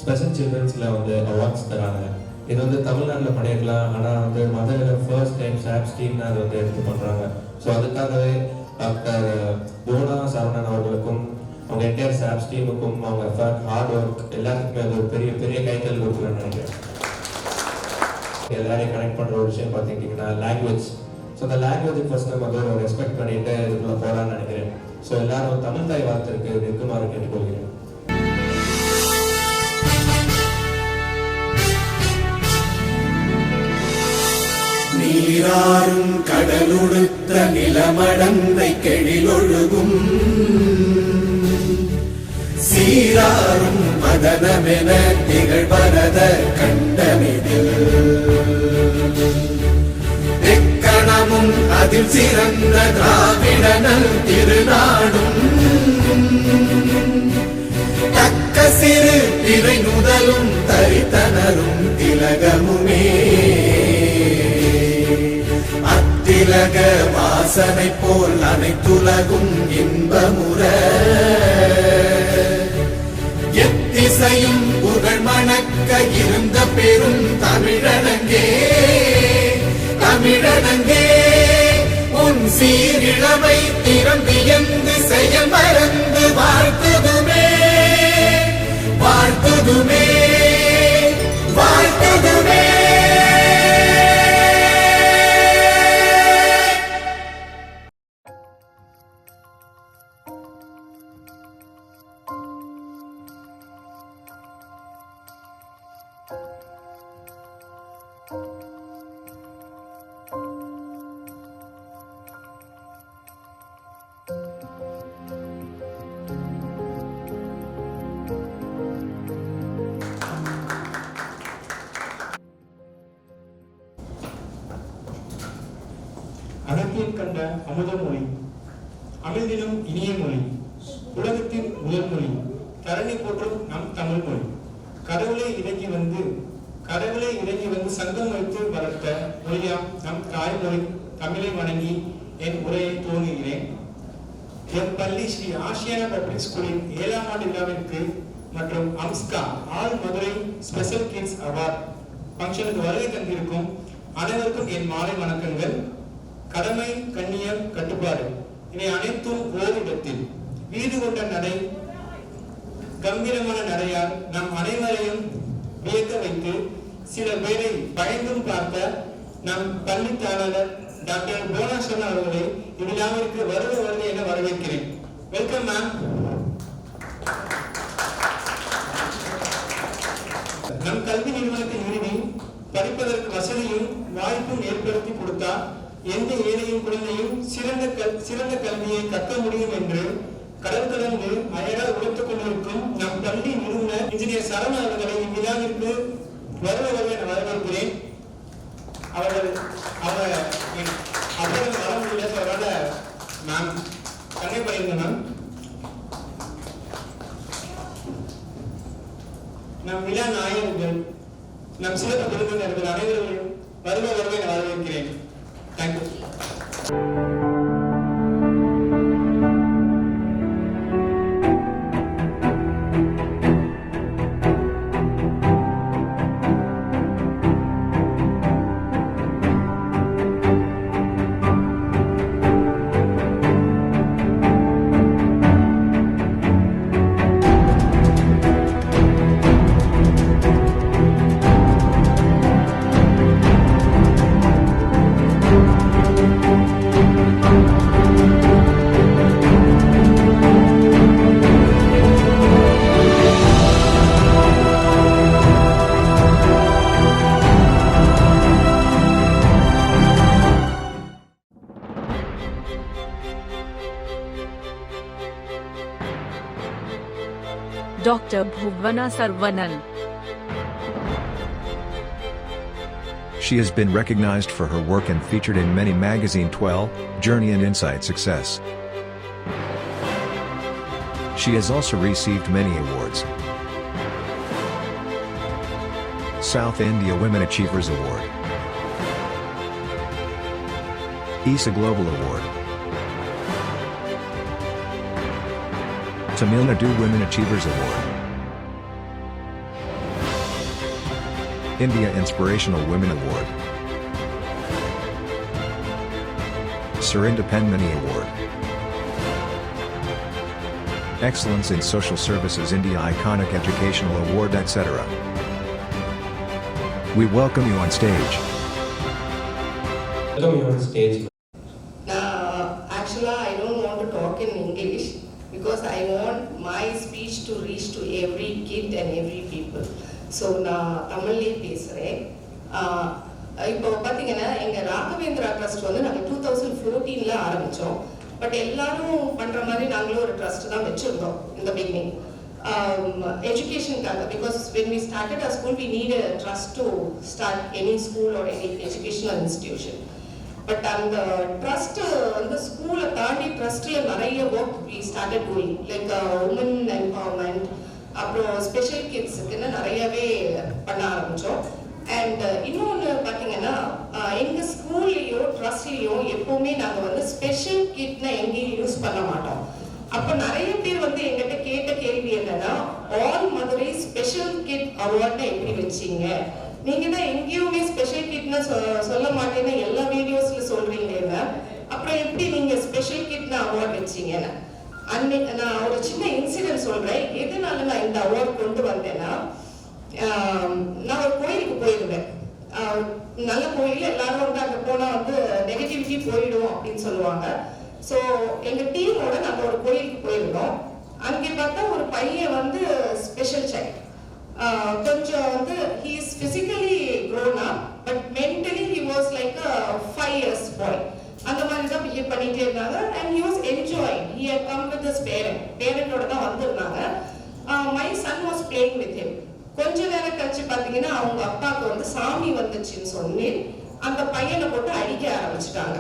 Special சில்ட்ரன்ஸில் வந்து awards தராங்க. இது வந்து தமிழ்நாட்டில் பண்ணியிருக்கலாம், ஆனால் வந்து மதுரையில் ஃபர்ஸ்ட் டைம் சாப்ஸ் டீம்னு அதை வந்து எடுத்து பண்ணுறாங்க. ஸோ அதுக்காகவே டாக்டர் போனா சரவணன் அவர்களுக்கும் அவங்க என்டையர் சாப்ஸ் டீமுக்கும் அவங்க ஹார்ட் ஒர்க் எல்லாத்துக்குமே அது ஒரு பெரிய பெரிய கைத்தல் கொடுக்கலான்னு நினைக்கிறேன். எல்லாரையும் கனெக்ட் பண்ணுற ஒரு விஷயம் பார்த்துக்கிட்டிங்கன்னா லாங்குவேஜ். ஸோ அந்த லாங்குவேஜுக்கு ஃபர்ஸ்ட் நம்ம வந்து ஒரு ரெஸ்பெக்ட் பண்ணிட்டு இதுக்குள்ள போகலான்னு நினைக்கிறேன். ஸோ எல்லாரும் தமிழ் தாய் வார்த்தைக்கு இருக்குமாறு கேட்டுக்கொள்கிறேன். நீராறும் கடலுடுத்த நிலமடந்தை கெழிலொழுகும் சீராறும் மதனமென திகழ்வரத கண்டமிதில் எக்கணமும் அதில் சிறந்த திராவிடனல் திருநாடும் தக்க சிறு பிறை நுதலும் தரித்தனரும் திலகமுமே திலக வாசனை போல் அனைத்துலகும் இன்பமுற எத்திசையும் புகழ் மணக்க இருந்த பெரும் தமிழனங்கே தமிழனங்கே உன் சீரிழமை திறம் வியந்து செயல் மறந்து வாழ்த்துதுமே வாழ்த்துதுமே வாழ்த்துதுமே. அகத்தியன் கண்ட அமுத மொழி, அமிழ்திலும் இனிய மொழி, உலகத்தின் முதல் மொழி, தரணி போற்றும் நம் தமிழ் மொழி. கடவுளை இறங்கி வந்து சங்கம் வைத்து வளர்த்த மொழியாம் நம் தாய்மொழி தமிழை வணங்கி என் உரையை துவங்குகிறேன். என் பள்ளி ஸ்ரீ ஆசியானா பப்ளிக் ஸ்கூலின் 7ஆம் ஆண்டு விழாவிற்கு மற்றும் அம்ஸ்கா ஆல் மதுரை ஸ்பெஷல் கிட்ஸ் அவார்ட் ஃபங்க்ஷனுக்கு வருகை தந்திருக்கும் அனைவருக்கும் என் மாலை வணக்கங்கள். கடமை, கண்ணியம், கட்டுப்பாடு இவை அனைத்தும் ஓரிடத்தில் வீடு கொண்ட நடை, கம்பீரமான நடையால் நம் அனைவரையும் வியக்க வைத்து சில பேரை பயந்தும் பார்த்த நம் பள்ளி தாளர் டாக்டர் போனாசன் அவர்களை இவ்விழாவிற்கு வருக என வரவேற்கிறேன். Welcome ma'am. நம் கல்வி நிறுவனத்தின் இறுதி படிப்பதற்கு வசதியும் வாய்ப்பும் ஏற்படுத்தி கொடுத்தார் எந்த ஏழையும் குழந்தையும் சிறந்த கல்வியை கற்க முடியும் என்று கடல் கடந்து அயரால் உழைத்துக் கொண்டிருக்கும் நம் பள்ளி நிறுவனர் இன்ஜினியர் சரண் அவர்களை இவ்விழாவிற்கு வருக என வரவேற்கிறேன். அவர்கள் வர முடியல, அவரால் மேம் கண்ணை பயிர்ந்த மேம். நம் விழா நாயகர்கள், நம் சிறப்பு விருந்தினர்கள் அனைவரையும் வருக என வரவேற்கிறேன். Thank you. Dr. Bhuvana Sarvanan. She has been recognized for her work and featured in many magazine 12, Journey and Insight Success. She has also received many awards. South India Women Achievers Award, ISA Global Award, Tamil Nadu Women Achievers Award, India Inspirational Women Award, Surinder Penmani Award, Excellence in Social Services India Iconic Educational Award, etc. We welcome you on stage. Welcome you on stage. Actually, I don't want to talk in English because I want my speech to reach to every kid and every people. So நான் தமிழ்லேயே பேசுகிறேன். இப்போ பார்த்தீங்கன்னா எங்கள் Raghavendra trust வந்து நாங்கள் 2014 ஆரம்பித்தோம். But எல்லாரும் பண்ணுற மாதிரி நாங்களும் ஒரு ட்ரஸ்ட் தான் வச்சுருந்தோம் இந்த பிகினிங் educationக்காக. Because when we started our school we need a trust to start any school or any educational institution. But அந்த ட்ரஸ்ட் வந்து ஸ்கூலை தாண்டி ட்ரஸ்ட்டில் நிறைய work we started doing like women empowerment, அப்புறம் ஸ்பெஷல் கிட்ஸுக்குன்னு நிறையவே பண்ண ஆரம்பித்தோம். அண்ட் இன்னொன்று பார்த்தீங்கன்னா எங்கள் ஸ்கூல்லையோ ட்ரஸ்ட்லேயோ எப்போவுமே நாங்கள் வந்து ஸ்பெஷல் கிட்னா எங்கேயும் யூஸ் பண்ண மாட்டோம். அப்போ நிறைய பேர் வந்து எங்கிட்ட கேட்ட கேள்வி என்னன்னா, ஆல் மதுரை ஸ்பெஷல் கிட் அவார்ட்னா எப்படி வச்சீங்க? நீங்கள் தான் எங்கேயுமே ஸ்பெஷல் கிட்னா சொல்ல மாட்டேன்னு எல்லா வீடியோஸில் சொல்கிறீங்க, அப்புறம் எப்படி நீங்கள் ஸ்பெஷல் கிட்னா அவார்ட் வச்சீங்கன்னு. அன்னைக்கு நான் ஒரு சின்ன இன்சிடென்ட் சொல்கிறேன். எதனால நான் இந்த அவார்ட் கொண்டு வந்தேன்னா, நான் ஒரு கோயிலுக்கு போயிருந்தேன். நல்ல கோயில், எல்லாரும் வந்து அங்கே போனால் வந்து நெகட்டிவிட்டி போயிடும் அப்படின்னு சொல்லுவாங்க. ஸோ எங்கள் டீமோட நாங்கள் ஒரு கோயிலுக்கு போயிருந்தோம். அங்கே பார்த்தா ஒரு பையன் வந்து ஸ்பெஷல் சைல்ட், கொஞ்சம் வந்து he is physically grown up but mentally he was like 5 years boy. அந்த மாதிரி தான் பிஹேவ் பண்ணிட்டே இருந்தாங்க. And he was enjoying. He had come with his பேரண்டோட தான் வந்திருந்தாங்க. My son was playing with him. கொஞ்ச நேரம் கழிச்சு பார்த்தீங்கன்னா அவங்க அப்பாவுக்கு வந்து சாமி வந்துச்சுன்னு சொல்லி அந்த பையனை போட்டு அடிக்க ஆரம்பிச்சிட்டாங்க.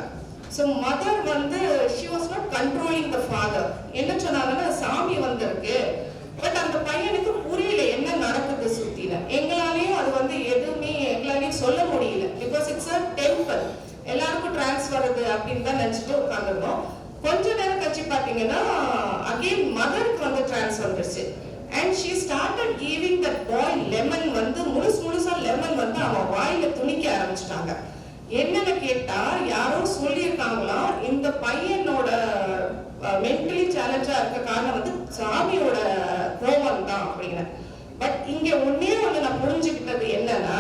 ஸோ மதர் வந்து she was not controlling the father. என்ன சொன்னாங்கன்னா, சாமி வந்திருக்கு, பட் அந்த பையனுக்கு புரியல என்ன நடக்குது சுத்தில. எங்களாலையும் அது வந்து எதுவுமே எங்களாலையும் சொல்ல முடியல. பிகாஸ் இட்ஸ் அ டெம்பிள், எல்லாருக்கும் டிரான்ஸ் வருது அப்படின்னு தான் நினைச்சிட்டு உட்காந்துருந்தோம். கொஞ்ச நேரம் கழிச்சு பார்த்தீங்கன்னா அகெயின் மதருக்கு வந்து டிரான்ஸ் வந்துருச்சு. And she started giving that boy lemon. வந்து முழுசா லெமன் வந்து அவன் வாயில துணிக்க ஆரம்பிச்சிட்டாங்க. என்னன்னு கேட்டா, யாரோ சொல்லியிருக்காங்களா இந்த பையனோட மென்டலி சேலஞ்சா இருக்க காரணம் வந்து சாமியோட கோபம் தான் அப்படின்னு. பட் இங்க ஒன்னே ஒண்ணு நான் புரிஞ்சுக்கிட்டது என்னன்னா,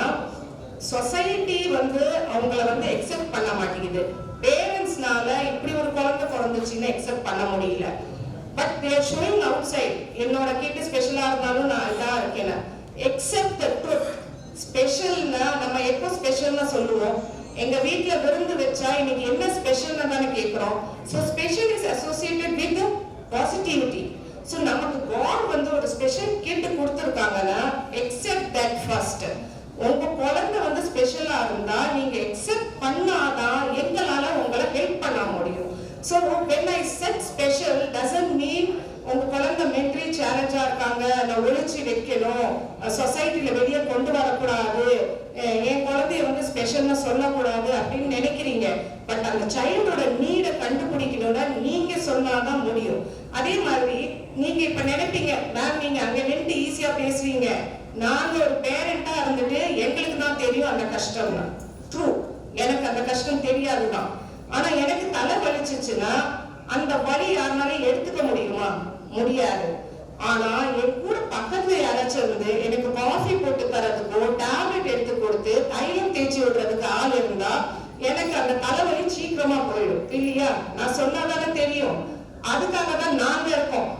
சொசைட்டி வந்து அவங்கள வந்து எக்ஸெப்ட் பண்ண மாட்டேங்குது. பேரண்ட்ஸ்னால இப்படி ஒரு குழந்தை பிறந்துச்சுன்னு எக்ஸெப்ட் பண்ண முடியல. But they are showing outside, என்னோட கிட்ட ஸ்பெஷலா இருந்தாலும் நான் இதா இருக்கேன். Except the truth. ஸ்பெஷல்னா நம்ம எப்போ ஸ்பெஷல்னா சொல்லுவோம்? எங்க வீட்டுல விருந்து வச்சா இன்னைக்கு என்ன ஸ்பெஷல்னு தானே கேட்கிறோம். So special is associated with positivity. So நமக்கு காட் வந்து ஒரு ஸ்பெஷல் கிட் கொடுத்துருக்காங்கன்னா எக்ஸெப்ட் தட் ஃபர்ஸ்ட். உங்க குழந்தை வந்து ஸ்பெஷலா இருந்தா நீங்க எக்ஸெப்ட் பண்ணாதான் எங்களால உங்களை ஹெல்ப் பண்ண முடியும். So when I said special doesn't mean உங்க குழந்தை மென்டலி சேலஞ்சா இருக்காங்க, நான் ஒழிச்சு வைக்கணும், சொசைட்டில வெளியே கொண்டு வரக்கூடாது, என் குழந்தைய வந்து ஸ்பெஷல்னு சொல்லக்கூடாது அப்படின்னு நினைக்கிறீங்க. பட் அந்த சைல்டோட நீடை கண்டுபிடிக்கணும்னா நீங்க சொன்னாதான் முடியும். அதே மாதிரி நீங்க இப்ப நினைப்பீங்க, மேம் நீங்க அங்க நின்று ஈஸியா பேசுவீங்க, நாங்க ஒரு பேரண்டா இருந்துட்டு எங்களுக்கு தான் தெரியும் அந்த கஷ்டம். ட்ரூ, எனக்கு அந்த கஷ்டம் தெரியாதுதான். ஆனா எனக்கு தலை வலிச்சுச்சுன்னா அந்த வலி யாருனாலும் எடுத்துக்க முடியுமா? முடியாது. ஆனா என் கூட பக்கத்துல யாராச்சும் இருந்து எனக்கு காஃபி போட்டு தரதுக்கோ டேப்லெட் எடுத்து கொடுத்து தைலம் தேய்ச்சி விடுறதுக்கு ஆள் இருந்தா எனக்கு அந்த தலைவலி சீக்கிரமா போயிடும் இல்லையா? நான் சொன்னாதானே தெரியும். அதுக்காக தான் நாங்க இருக்கோம்.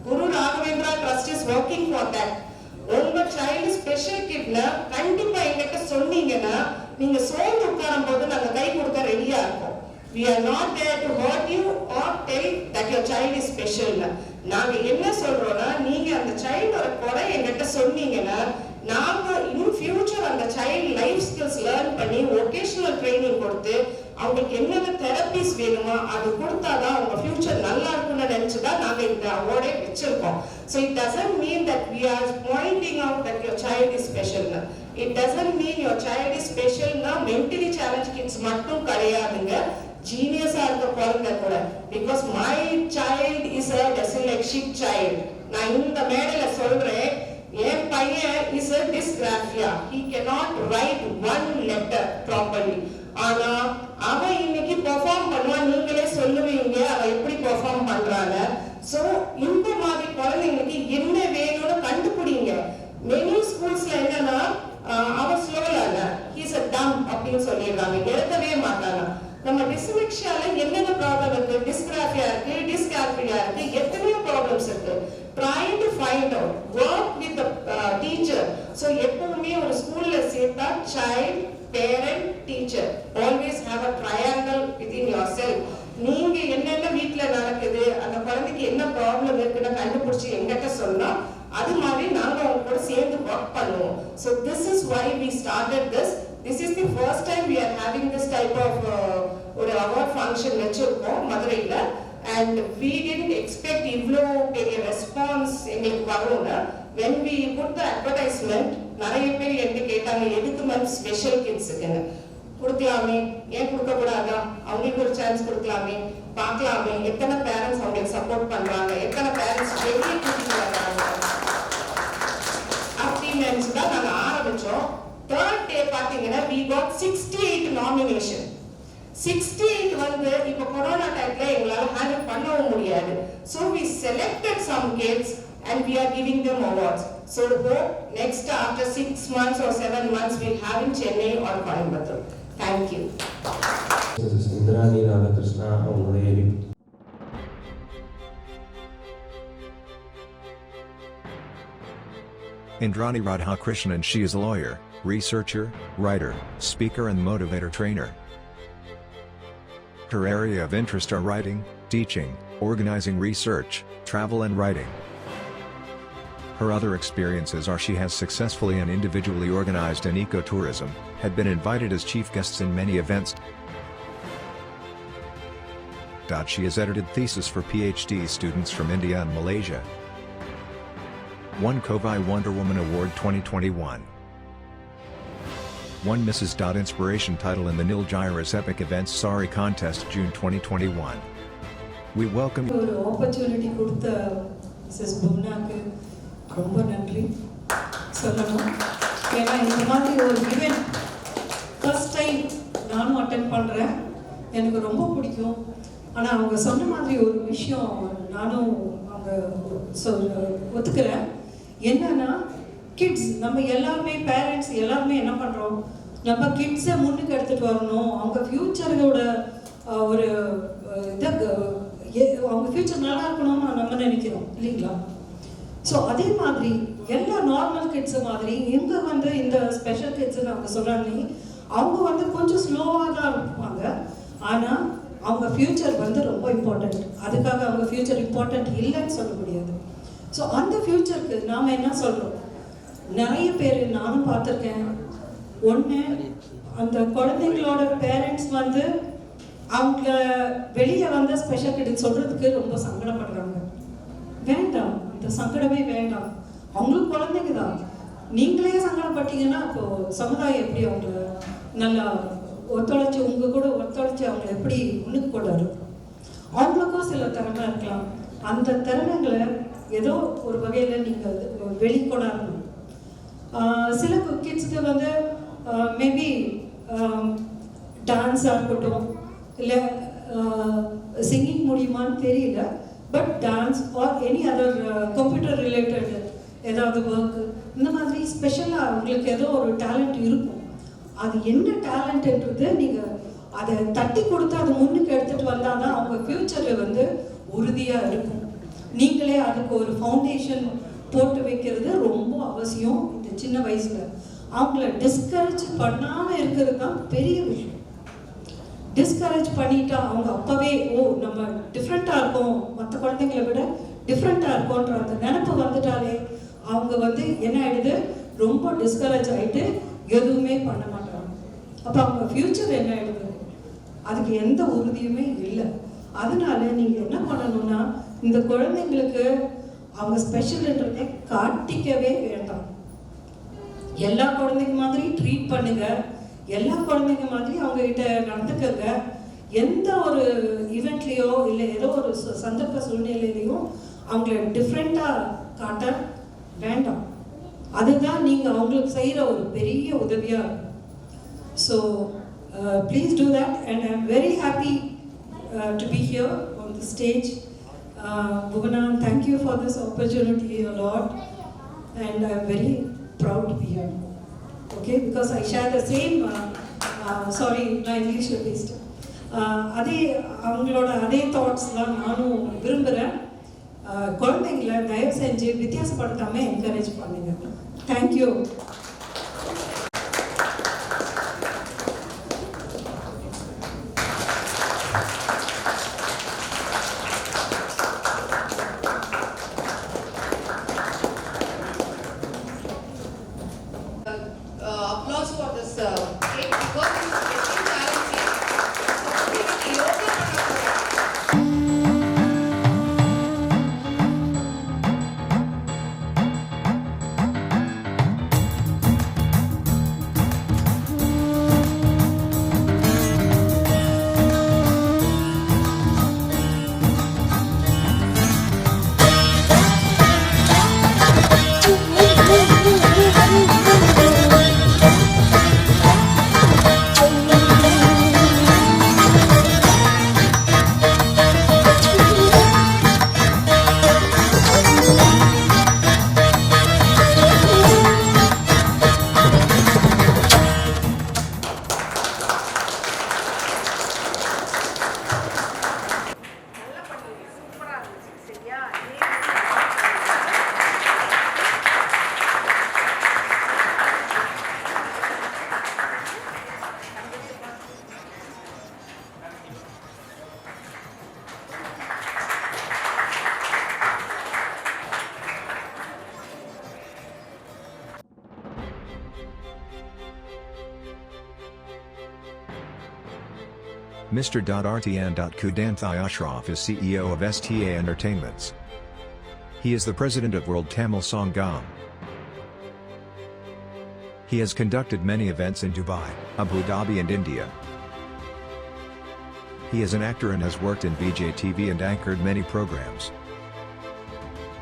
Guru Raghavendra trust is working for that. உங்க சைல்டு ஸ்பெஷல் கிட்னா கண்டிப்பா எங்கிட்ட சொன்னீங்கன்னா நீங்க சோர்ந்து உட்காரும் போது நாங்க கை கொடுக்க ரெடியா இருக்கோம். We are not there to hurt you or tell that your child is special. நாங்க என்ன சொல்றோம்னா, நீங்க அந்த சைல்டோட குறை எங்கிட்ட சொன்னீங்கன்னா நாங்க இன் ஃபியூச்சர் அந்த சைல்ட் லைஃப் ஸ்கில்ஸ் லேர்ன் பண்ணி வொகேஷனல் ட்ரைனிங் கொடுத்து அவங்களுக்கு என்னென்ன தெரபிஸ் வேணுமோ அது கொடுத்தாதான் அவங்க ஃபியூச்சர் நல்லா இருக்கும்னு நினைச்சுதான் நாங்க இந்த அவார்டே வச்சிருக்கோம். So it doesn't mean that we are pointing out that your child is special. It doesn't mean your child is special na mentally challenged kids மட்டும் கிடையாதுங்க, ஜீனியஸா இருக்க குழந்தை கூட. Because my child is a dyslexic child. நான் இந்த மேடையில சொல்றேன், என் பையன் is a dysgraphia. He cannot write one letter properly. ஆனா அவன் இன்னைக்கு பெர்ஃபார்ம் பண்ணுவான். நீங்களே சொல்லுவீங்க அவன் எப்படி பெர்ஃபார்ம் பண்றாங்க. சோ இந்த மாதிரி குழந்தைங்களுக்கு என்ன வேணும்னு கண்டுபிடிங்க. மெனி ஸ்கூல்ஸ்ல என்னன்னா அவன் ஸ்லோல இல்ல, ஹீஸ் a dumb அப்படின்னு சொல்லிடுறாங்க, எழுதவே மாட்டாங்க. நம்ம டிஸ்லெக்ஷியால என்னென்ன ப்ராப்ளம் இருக்கு, டிஸ்கிராஃபியா இருக்கு, டிஸ்கால்குலியா இருக்கு, எத்தனையோ ப்ராப்ளம்ஸ் இருக்கு. trying to find out, work with the teacher. So எப்பவுமே ஒரு ஸ்கூல்ல சேர்த்தா child, parent, teacher, always have a triangle within yourself. நீங்க என்னென்ன வீட்ல நடக்குது, அந்த குழந்தைக்கு என்ன ப்ராப்ளம் இருக்குன்னு கண்டுபிடிச்சு எங்கிட்ட சொன்னா அது மாதிரி நாங்க அவங்க கூட சேர்ந்து ஒர்க் பண்ணுவோம். So this is why we started this. This is the first time we are having this type of ஒரு award function வச்சிருக்கோம் மதுரையில. And we didn't expect இவ்ளோ பெரிய ரெஸ்பான்ஸ் எங்களுக்கு வரும்னு. When we put the advertisement, நிறைய பேர் என்கிட்ட கேட்டாங்க எதுக்கு மேம் ஸ்பெஷல் கிட்ஸுக்குன்னு. கொடுக்கலாமே, ஏன் கொடுக்க கூடாதா, அவங்களுக்கு ஒரு சான்ஸ் கொடுக்கலாமே, பார்க்கலாமே எத்தனை பேரண்ட்ஸ் அவங்களுக்கு சப்போர்ட் பண்றாங்க, எத்தனை பேரண்ட்ஸ் வெளியே கூட்டிட்டு வர்றாங்க அப்படின்னு தான் நாங்க ஆரம்பிச்சோம். Third day பாத்தீங்கன்னா we got 68 nomination. 68 வந்து இப்ப கொரோனா டைம்ல எங்களால ஹேண்டில் பண்ணவும் முடியாது. So we selected some kids and we are giving them awards. So hope next after 6 months or 7 months we'll have in Chennai or Coimbatore. Thank you. Indrani Radhakrishna அவங்களுடைய Indrani Radhakrishnan. She is a lawyer, researcher, writer, speaker and motivator trainer. Her area of interest are writing, teaching, organizing research, travel and writing. Her other experiences are she has successfully and individually organized an ecotourism, had been invited as chief guests in many events. She has edited thesis for PhD students from India and Malaysia. Won Kovai Wonder Woman Award 2021. Won Mrs. Inspiration title in the Nil Gyrus Epic Events Sari Contest June 2021. We welcome you. ஒரு opportunity கொடுத்த Mrs புவனாக்கு ரொம்ப நன்றி சொல்லணும். ஏன்னா இந்த மாதிரி ஒரு event first time நானும் அட்டென்ட் பண்ணுறேன், எனக்கு ரொம்ப பிடிக்கும். ஆனால் அவங்க சொன்ன மாதிரி ஒரு விஷயம் நானும் அவங்க ஒத்துக்கிறேன். என்னன்னா கிட்ஸ், நம்ம எல்லாருமே பேரண்ட்ஸ் எல்லாருமே என்ன பண்ணுறோம், நம்ம கிட்ஸை முன்னுக்கு எடுத்துகிட்டு வரணும், அவங்க ஃப்யூச்சரோட ஒரு இதை அவங்க ஃப்யூச்சர் நல்லா இருக்கணும்னு நம்ம நினைக்கிறோம் இல்லைங்களா? ஸோ அதே மாதிரி எல்லா நார்மல் கிட்ஸு மாதிரி இங்கே வந்து இந்த ஸ்பெஷல் கிட்ஸுன்னு அவங்க சொல்கிறாங்க, அவங்க வந்து கொஞ்சம் ஸ்லோவாக தான் இருப்பாங்க. ஆனால் அவங்க ஃப்யூச்சர் வந்து ரொம்ப இம்பார்ட்டண்ட். அதுக்காக அவங்க ஃப்யூச்சர் இம்பார்ட்டண்ட் இல்லைன்னு சொல்ல முடியாது. ஸோ அந்த ஃப்யூச்சருக்கு நாம் என்ன சொல்கிறோம், நிறைய பேர் நானும் பார்த்துருக்கேன். ஒன்று, அந்த குழந்தைங்களோட பேரண்ட்ஸ் வந்து அவங்கள வெளியே வந்து ஸ்பெஷல் கிட்ஸ் சொல்கிறதுக்கு ரொம்ப சங்கடப்படுறாங்க. வேண்டாம், அந்த சங்கடமே வேண்டாம். அவங்களுக்கு குழந்தைங்க தான். நீங்களே சங்கடப்பட்டீங்கன்னா அப்போது சமுதாயம் எப்படி அவங்க நல்லா ஒத்துழைச்சி உங்கள் கூட ஒத்துழைச்சி அவங்க எப்படி முன்னுக்கு கொண்டாரு. அவங்களுக்கும் சில திறமை இருக்கலாம். அந்த திறமைகளை ஏதோ ஒரு வகையில் நீங்கள் வெளிக்கொண்டாடணும். சில கிட்ஸுக்கு வந்து மேபி டான்ஸாக இருக்கட்டும், இல்லை சிங்கிங் முடியுமான்னு தெரியல, but dance or any other computer related ஏதாவது ஒர்க்கு, இந்த மாதிரி ஸ்பெஷலாக அவங்களுக்கு ஏதோ ஒரு டேலண்ட் இருக்கும். அது என்ன டேலண்ட்ன்றது நீங்கள் அதை தட்டி கொடுத்து அதை முன்னுக்கு எடுத்துகிட்டு வந்தால் தான் அவங்க ஃப்யூச்சரில் வந்து உறுதியாக இருக்கும். நீங்களே அதுக்கு ஒரு ஃபவுண்டேஷன் போட்டு வைக்கிறது ரொம்ப அவசியம். இந்த சின்ன வயசில் அவங்கள டிஸ்கரேஜ் பண்ணாமல் இருக்கிறது தான் பெரிய விஷயம். டிஸ்கரேஜ் பண்ணிட்டா அவங்க அப்போவே நம்ம டிஃப்ரெண்ட்டாக இருக்கோம், மற்ற குழந்தைங்களை விட டிஃப்ரெண்ட்டாக இருக்கோன்ற அந்த நினப்பு வந்துட்டாலே அவங்க வந்து என்ன ஆகிடுது, ரொம்ப டிஸ்கரேஜ் ஆகிட்டு எதுவுமே பண்ண மாட்டாங்க. அப்போ அவங்க ஃப்யூச்சர் என்ன ஆகிடுது, அதுக்கு எந்த உறுதியுமே இல்லை. அதனால நீங்கள் என்ன பண்ணணும்னா, இந்த குழந்தைங்களுக்கு அவங்க ஸ்பெஷல்ன்றதை காட்டிக்கவே வேண்டாம். எல்லா குழந்தைங்க மாதிரி ட்ரீட் பண்ணுங்க, எல்லா குழந்தைங்க மாதிரி அவங்ககிட்ட நடந்துக்கங்க. எந்த ஒரு ஈவெண்ட்லேயோ இல்லை ஏதோ ஒரு சந்தர்ப்ப சூழ்நிலையிலையும் அவங்கள டிஃப்ரெண்ட்டாக காட்ட வேண்டாம். அதுதான் நீங்கள் அவங்களுக்கு செய்கிற ஒரு பெரிய உதவியாக இருக்கும். So please do that and I am very happy to be here on the stage. Bhuvana, thank you for this opportunity a lot and I am very proud to be here. Okay, because I share the same, sorry, நான் இங்கிலீஷில் பேசிட்டேன். அதே அவங்களோட அதே தாட்ஸ்லாம் நானும் விரும்புகிறேன். குழந்தைங்களை தயவு செஞ்சு வித்தியாசப்படுத்தாமல் என்கரேஜ் பண்ணுங்க. Thank you. Applause for this cake because it's very challenging. So, yoga Mr. Artian Kudanthai Ashraf is CEO of STA Entertainments. He is the president of World Tamil Sangam. He has conducted many events in Dubai, Abu Dhabi and India. He is an actor and has worked in VJ TV and anchored many programs.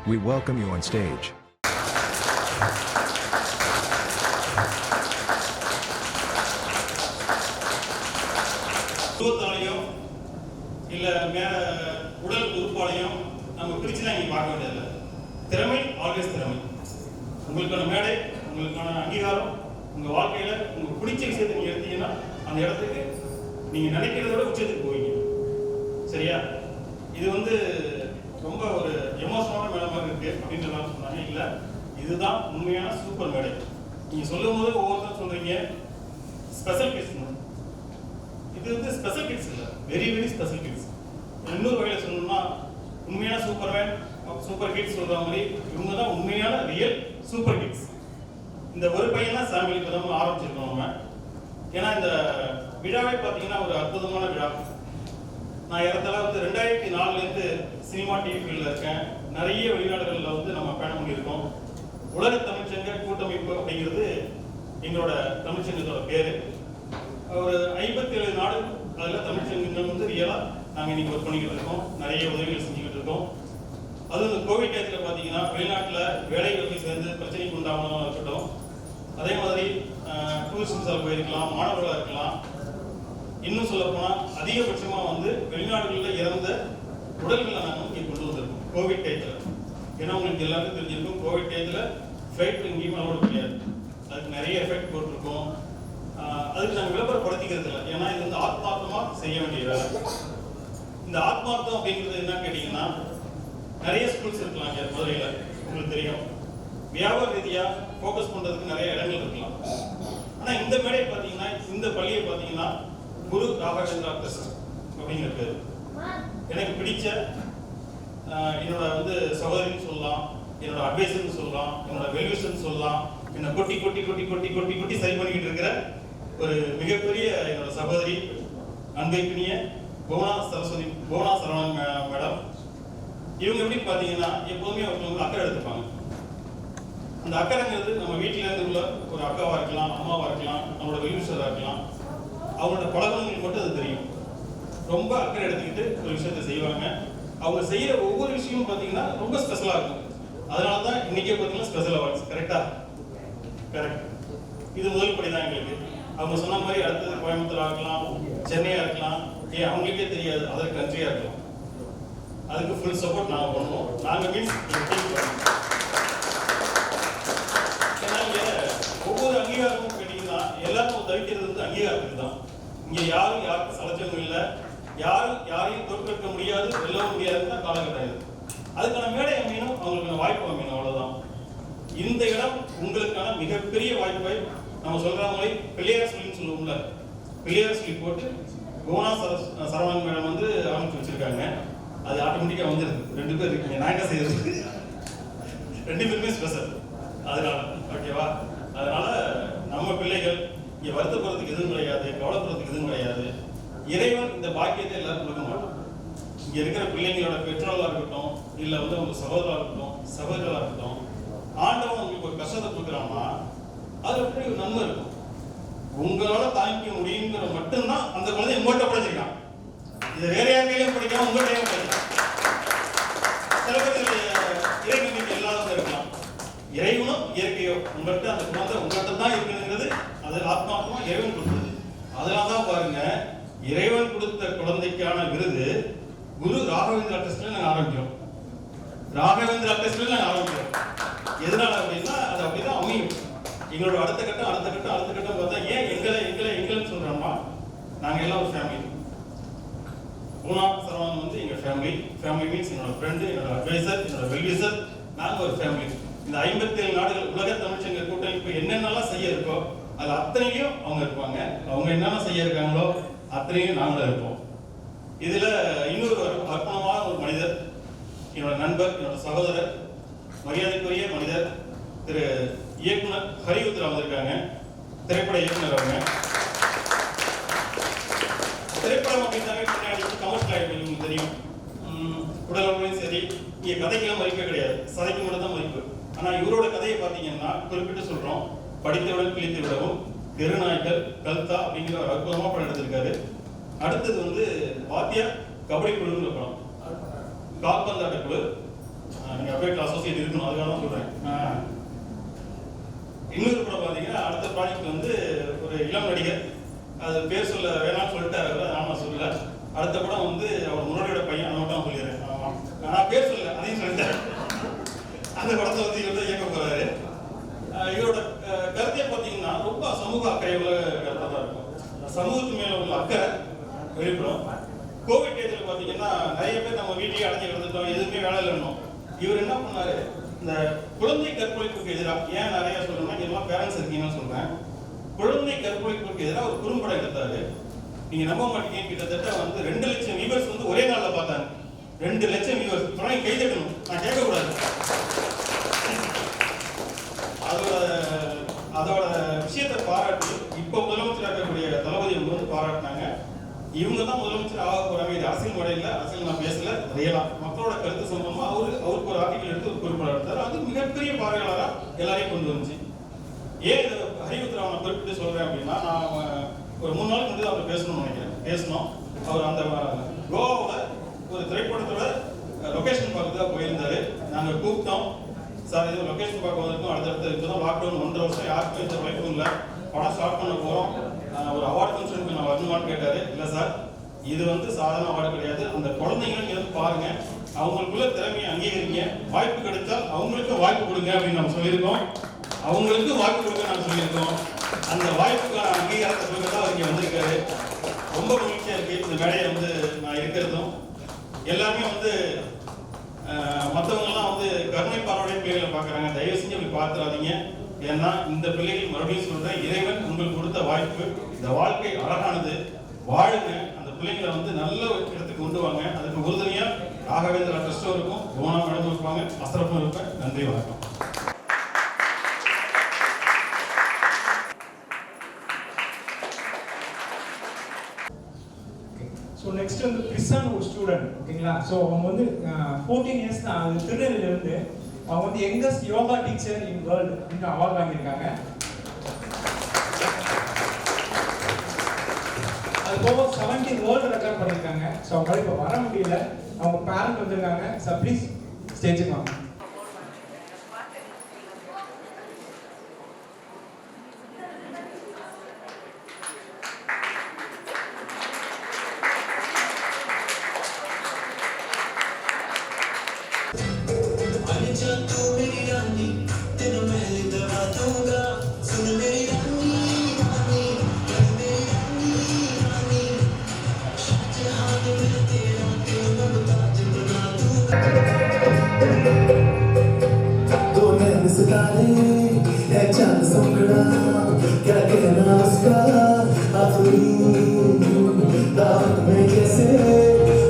We welcome you on stage. உருவத்தாலையும் இல்லை உடல் உறுப்பாலையும் நம்ம பிரிச்சுலாம் இங்கே பார்க்க வேண்டியதில்லை. திறமை always திறமை. உங்களுக்கான மேடை, உங்களுக்கான அங்கீகாரம், உங்கள் வாழ்க்கையில் உங்களுக்கு பிடிச்ச விஷயத்தை நீங்கள் எடுத்தீங்கன்னா அந்த இடத்துக்கு நீங்கள் நினைக்கிறத விட உச்சத்துக்கு போவீங்க. சரியா? இது ரொம்ப ஒரு எமோஷனலான மேடை மாதிரி இருக்குது அப்படின்றலாம் சொன்னாங்க. இல்லை, இதுதான் உண்மையான சூப்பர் மேடை. நீங்கள் சொல்லும் போது ஒவ்வொருத்தரும் சொல்கிறீங்க ஸ்பெஷல் கிட்ஸ். இது ஸ்பெஷல் கிட்ஸ் இல்லை, வெரி வெரி ஸ்பெஷல் கிட்ஸ். இன்னொரு வகையில் சொல்லணும்னா உண்மையான சூப்பர்மேன் சூப்பர் கிட்ஸ் சொல்கிற மாதிரி இவங்க தான் உண்மையான ரியல் சூப்பர் கிட்ஸ். இந்த ஒரு பையன் தான் சாமியில் இப்போ தான் ஆரம்பிச்சிருக்கோம் நம்ம. ஏன்னா இந்த விழாவே பார்த்தீங்கன்னா ஒரு அற்புதமான விழா. நான் இடத்துல 2004 சினிமா டிவி ஃபீல்டில் இருக்கேன். நிறைய வெளிநாடுகளில் நம்ம பயணம் பண்ணியிருக்கோம். உலக தமிழ்ச்சங்க கூட்டமைப்பு அப்படிங்கிறது எங்களோட தமிழ்ச்சங்கத்தோட பேர். ஒரு 57 நாடு அதில் தமிழ்ச்சங்கங்கள் ரியலாக நாங்கள் இன்னைக்கு ஒர்க் பண்ணிக்கிட்டு இருக்கோம். நிறைய உதவிகள் செஞ்சுக்கிட்டு இருக்கோம். அதுவும் இந்த கோவிட் டயத்தில் பார்த்தீங்கன்னா வெளிநாட்டில் வேலைகளுக்கு சேர்ந்து பிரச்சனைக்கு உண்டானதாக இருக்கட்டும், அதே மாதிரி டூரிஸ்ட் விசாவில் போயிருக்கலாம், மாணவர்களாக இருக்கலாம். இன்னும் சொல்லப்போனால் அதிகபட்சமாக வெளிநாடுகளில் இறந்த உடல்களை நாங்கள் இங்கே கொண்டு வந்திருக்கோம் கோவிட் டயத்தில். ஏன்னா உங்களுக்கு எல்லாருக்கும் தெரிஞ்சிருக்கும், கோவிட் டயத்தில் ஃப்ளைட் எங்கேயுமே அலோடு கிடையாது. அதுக்கு நிறைய எஃபெக்ட் போட்டிருக்கோம். அதுக்கு நாங்கள் விளம்பரப்படுத்திக்கிறது இல்லை. ஏன்னா இது ஆத்மார்த்தமாக செய்ய வேண்டிய வேலை. இந்த ஆத்மார்த்தம் அப்படிங்கிறது என்னன்னு கேட்டிங்கன்னா, நிறைய ஸ்கூல்ஸ் இருக்கலாம் இங்கே மதுரையில், உங்களுக்கு தெரியும். வியாபார ரீதியாக ஃபோக்கஸ் பண்ணுறதுக்கு நிறைய இடங்கள் இருக்கலாம். ஆனால் இந்த மேடை பார்த்தீங்கன்னா, இந்த பள்ளியை பார்த்தீங்கன்னா குரு ராகவேந்திரா ட்ரஸ்ட் அப்படிங்கிற பேர். எனக்கு பிடிச்ச என்னோட சகோதரின்னு சொல்லலாம், என்னோட அட்வைசர்னு சொல்லலாம், என்னோட வெல்விஷன் சொல்லலாம். என்னை கொட்டி கொட்டி கொட்டி கொட்டி கொட்டி கொட்டி சரி பண்ணிக்கிட்டு இருக்கிற ஒரு மிகப்பெரிய என்னோட சகோதரி, அன்பைக்குரிய புவனா சரவணன் மேடம். இவங்க எப்படின்னு பார்த்தீங்கன்னா, எப்போதுமே ஒருத்தவங்க அக்கறை எடுத்துப்பாங்க. அந்த அக்கறைங்கிறது நம்ம வீட்டில இருந்து உள்ள ஒரு அக்காவாக இருக்கலாம், அம்மாவாக இருக்கலாம், நம்மளோட வெல்விஷராக இருக்கலாம். அவங்களோட பழக்கங்களுக்கு மட்டும் அது தெரியும். ரொம்ப அக்கறை எடுத்துக்கிட்டு ஒரு விஷயத்தை செய்வாங்க. அவங்க செய்கிற ஒவ்வொரு விஷயமும் பார்த்தீங்கன்னா ரொம்ப ஸ்பெஷலாக இருக்கும். அதனால தான் இன்னைக்கே பார்த்தீங்கன்னா ஸ்பெஷல் அவார்ட்ஸ். கரெக்டாக கரெக்ட். இது முதல் படி தான் எங்களுக்கு. அவங்க சொன்ன மாதிரி அடுத்தது கோயம்புத்தூரா இருக்கலாம், சென்னையா இருக்கலாம், ஏன் அவங்களுக்கே தெரியாது அதர் கண்ட்ரியா இருக்கலாம். அதுக்கு ஃபுல் சப்போர்ட் நாங்கள் பண்ணுவோம். நாங்கள் மீன்ஸ் ஒவ்வொரு அங்கீகாரமும் கேட்டீங்கன்னா எல்லாரும் தவிக்கிறது வந்து அங்கீகாரத்துக்கு தான். இங்கே யாரும் யாருக்கும் சலச்சமும் இல்லை, யாரும் யாரையும் தோற்கடிக்க முடியாது, வெல்லவும் முடியாதுன்னு காலகட்டம் இது. அதுக்கான மேடை அமையணும், அவங்களுக்கான வாய்ப்பு அமையணும், அவ்வளோதான். இந்த இடம் உங்களுக்கான மிகப்பெரிய வாய்ப்பை நம்ம சொல்ற மாதிரி பிள்ளையார் சொல்லின்னு சொல்லுவோம்ல, பிள்ளையார் சொல்லி போட்டு கோனா சரவணன் மேடம் வந்து ஆரம்பிச்சு வச்சிருக்காங்க. அது ஆட்டோமேட்டிக்காக வந்துடுது. 2 பேர் இருக்கீங்க, நான் என்ன செய்யறது? 2 பேருமே ஸ்பெஷல். அதனால ஓகேவா? அதனால நம்ம பிள்ளைகள் இங்கே வருத்தப்படுறதுக்கு எதுவும் கிடையாது, கவலைப்படுறதுக்கு எதுவும் கிடையாது. இறைவன் இந்த பாக்கியத்தை எல்லாரும் கொடுக்க மாட்டோம். இங்கே இருக்கிற பிள்ளைங்களோட பெற்றோர்களாக இருக்கட்டும், இல்லை வந்து அவங்க சகோதராக இருக்கட்டும், சகோதரர்களாக இருக்கட்டும், ஆண்டவன் உங்களுக்கு ஒரு கஷ்டத்தை கொடுக்குறான்னா அது எப்படி ஒரு நன்மை இருக்கும். உங்களால தாங்கிக்க முடியுங்கிற மட்டும்தான் அந்த குழந்தை உங்கள்கிட்ட படிச்சிருக்கான். இது வேற யாரையும் படிக்காம உங்கள்கிட்ட படிக்கலாம். சில பேர் இறை நம்பிக்கை இல்லாதவங்க இருக்கலாம். இறைவனும் இயற்கையோ உங்கள்கிட்ட அந்த குழந்தை உங்கள்கிட்ட தான் இருக்குங்கிறது அது ஆத்மாத்மா இறைவன் கொடுத்தது. அதனால தான் பாருங்க, இறைவன் கொடுத்த குழந்தைக்கான விருது குரு ராகவேந்திரா டெஸ்ட்ல நாங்கள் ஆரம்பிக்கிறோம். ராகவேந்திரா டெஸ்ட்ல நாங்கள் ஆரம்பிக்கிறோம். எதனால அப்படின்னா அது அப்படிதான் அமையும். எங்களோட அடுத்த கட்டம் பார்த்தா ஏன் எங்களைன்னு சொல்றோம்னா, நாங்க எல்லாம் ஒரு ஃபேமிலி. பூனா சரவணன் வந்து எங்க ஃபேமிலி மீன்ஸ் என்னோட ஃப்ரெண்டு, என்னோட அட்வைசர், என்னோட வெல்விசர். நாங்க ஒரு ஃபேமிலி. இந்த 57 நாடுகள் உலக தமிழ்ச்சங்க கூட்டமைப்பு என்னென்னலாம் செய்ய இருக்கோ அது அத்தனையும் அவங்க இருப்பாங்க. அவங்க என்னென்ன செய்ய இருக்காங்களோ அத்தனையும் நாங்களும் இருப்போம். இதுல இன்னொரு அற்புதமான ஒரு மனிதர், என்னோட நண்பர், என்னோட சகோதரர், மரியாதைக்குரிய மனிதர் திரு இயக்குனர் ஹரிவுத்ரா வந்திருக்காங்க. திரைப்பட இயக்குனர். அவங்க திரைப்படம் அப்படின்னாவே பின்னாடி கமர்ஷியல் ஆகிடும். உங்களுக்கு தெரியும், உடலும் சரி, இங்கே கதைக்கெல்லாம் மதிப்பே கிடையாது, சதைக்கு மட்டும் தான் மதிப்பு. ஆனால் இவரோட கதையை பார்த்தீங்கன்னா குறிப்பிட்டு சொல்கிறோம், படித்தவுடன் கிழித்து விடவும், தெருநாய்கள், கல்தா அப்படிங்கிற ஒரு அற்புதமாக படம் எடுத்திருக்காரு. அடுத்தது வந்து வாத்தியார் கபடி குழுங்கிற படம், கால்பந்தாட்ட குழு. நீங்கள் அப்படியே அசோசியேட் இருக்கணும், அதுக்காக தான் சொல்கிறேன். இன்னொரு படம் பார்த்தீங்கன்னா அடுத்த ப்ராஜெக்ட் வந்து ஒரு இளம் நடிகர், அது பேர் சொல்ல வேணாம்னு சொல்லிட்டாரு, நான் சொல்லல. அடுத்த படம் வந்து அவர் முன்னாடியோட பையன், அதை மட்டும் நான் சொல்லிடுறேன். ஆமாம், நான் பேர் சொல்ல, அதையும் சொல்லிட்டேன். அந்த படத்தை வந்து இவர் தான் இயக்க போறாரு. இவரோட கருத்தை பார்த்தீங்கன்னா ரொம்ப சமூக அக்கறை உள்ள கருத்தாக தான் இருக்கும். சமூகத்து மேல உள்ள அக்கறை வெளிப்படும். கோவிட் டேஜில் பார்த்தீங்கன்னா நிறைய பேர் நம்ம வீட்டையே அடைஞ்சு கிடந்துட்டோம், எதுவுமே வேலை இல்லைன்னோம். இவர் என்ன பண்ணாரு, இந்த குழந்தை கற்பழிப்புக்கு எதிராக, ஏன் நிறைய சொல்றேன்னா எல்லாம் பேரண்ட்ஸ் இருக்கீங்கன்னு சொல்றேன், குழந்தை கற்பழிப்புக்கு எதிராக ஒரு குறும்படம் எடுத்தாரு. நீங்க நம்ப மாட்டீங்க, கிட்டத்தட்ட வந்து 2 லட்சம் வியூவர்ஸ் வந்து ஒரே நாள்ல பார்த்தாங்க. 2 லட்சம் வியூவர்ஸ். சொன்னா கை தட்டணும், நான் கேட்கக்கூடாது. அதோட விஷயத்தை பாராட்டி இப்போ முதலமைச்சர் இருக்கக்கூடிய தளபதி வந்து பாராட்டினாங்க. இவங்க தான் முதலமைச்சர் ஆக போறாங்க. இது அரசியல் முறையில், அரசியல் நான் பேசல, ரியலா மக்களோட கருத்து சம்பந்தமா அவருக்கு ஒரு ஆர்டிகல் எடுத்து ஒரு குறிப்பிட எடுத்தார். அது மிகப்பெரிய பார்வையாளராக எல்லாரையும் கொண்டு வந்துச்சு. ஏன் இதை ஹரிவுத்ராவை குறிப்பிட்டு சொல்றேன் அப்படின்னா, நான் ஒரு 3 நாளுக்கு முன்னாடி அவர் பேசணும்னு பேசணும். அவர் அந்த கோவாவில் ஒரு திரைப்படத்தோட லொகேஷன் பார்க்க போயிருந்தாரு. நாங்கள் கூப்பிட்டோம், சார் இது லொகேஷன் பார்க்க வந்திருக்கோம், அடுத்தடுத்து இப்போதான் லாக்டவுன் 1.5 வருஷம், யாருக்கும் இந்த வாய்ப்பும் இல்லை, படம் ஸ்டார்ட் பண்ண போகிறோம், ஒரு அவார்டு ஃபங்க்ஷனுக்கு நான் வரணுமான்னு கேட்டாரு. இல்லை சார், இது வந்து சாதாரண அவார்டு கிடையாது, அந்த குழந்தைங்களும் வந்து பாருங்க, அவங்களுக்குள்ள திறமையை அங்கீகரிங்க, வாய்ப்பு கிடைத்தால் அவங்களுக்கும் வாய்ப்பு கொடுங்க அப்படின்னு நம்ம சொல்லியிருக்கோம். அவங்களுக்கும் வாய்ப்பு கொடுக்க நான் சொல்லியிருக்கோம். அந்த வாய்ப்புக்கான அங்கீகாரத்தை கொடுக்க தான் அவர் இங்கே வந்திருக்காரு. ரொம்ப மகிழ்ச்சியாக இருக்கு இந்த வேலையை வந்து நான் இருக்கிறதும். எல்லாருமே வந்து மற்றவங்கெல்லாம் வந்து கருணை பார்வையுடைய பிள்ளைகளை பார்க்குறாங்க. தயவு செஞ்சு அப்படி பார்த்துடாதீங்க. ஏன்னா இந்த பிள்ளைகள், மறுபடியும் சொல்றேன், இறைவன் உங்களுக்கு கொடுத்த வாய்ப்பு, இந்த வாழ்க்கை அழகானது, வாழுங்க. அந்த பிள்ளைங்களை வந்து நல்ல இடத்துக்கு கொண்டு வாங்க. அதுக்கு உறுதுணையா ராகவேந்திரா ட்ரஸ்டும் இருக்கும், கோனா மேடம் இருப்பாங்க, அசரப்பும் இருப்பேன். நன்றி, வணக்கம். ஸோ நெக்ஸ்ட் வந்து கிறிஸ்டான ஒரு ஸ்டூடெண்ட், ஓகேங்களா. ஸோ அவங்க வந்து 14 இயர்ஸ் தான், அது திருநெல்வேலியிலிருந்து. அவங்க வந்து youngest yoga teacher in world அப்படின்னு அவார்டு வாங்கியிருக்காங்க. அது போக 70 வேர்ல்டு ரெக்கார்ட் பண்ணியிருக்காங்க. ஸோ அவங்களால இப்போ வர முடியல, அவங்க பேரண்ட் வந்திருக்காங்க. சார் ப்ளீஸ் ஸ்டேஜுக்கு வாங்க. संगड़ा क्या कहना उसका दांत में जैसे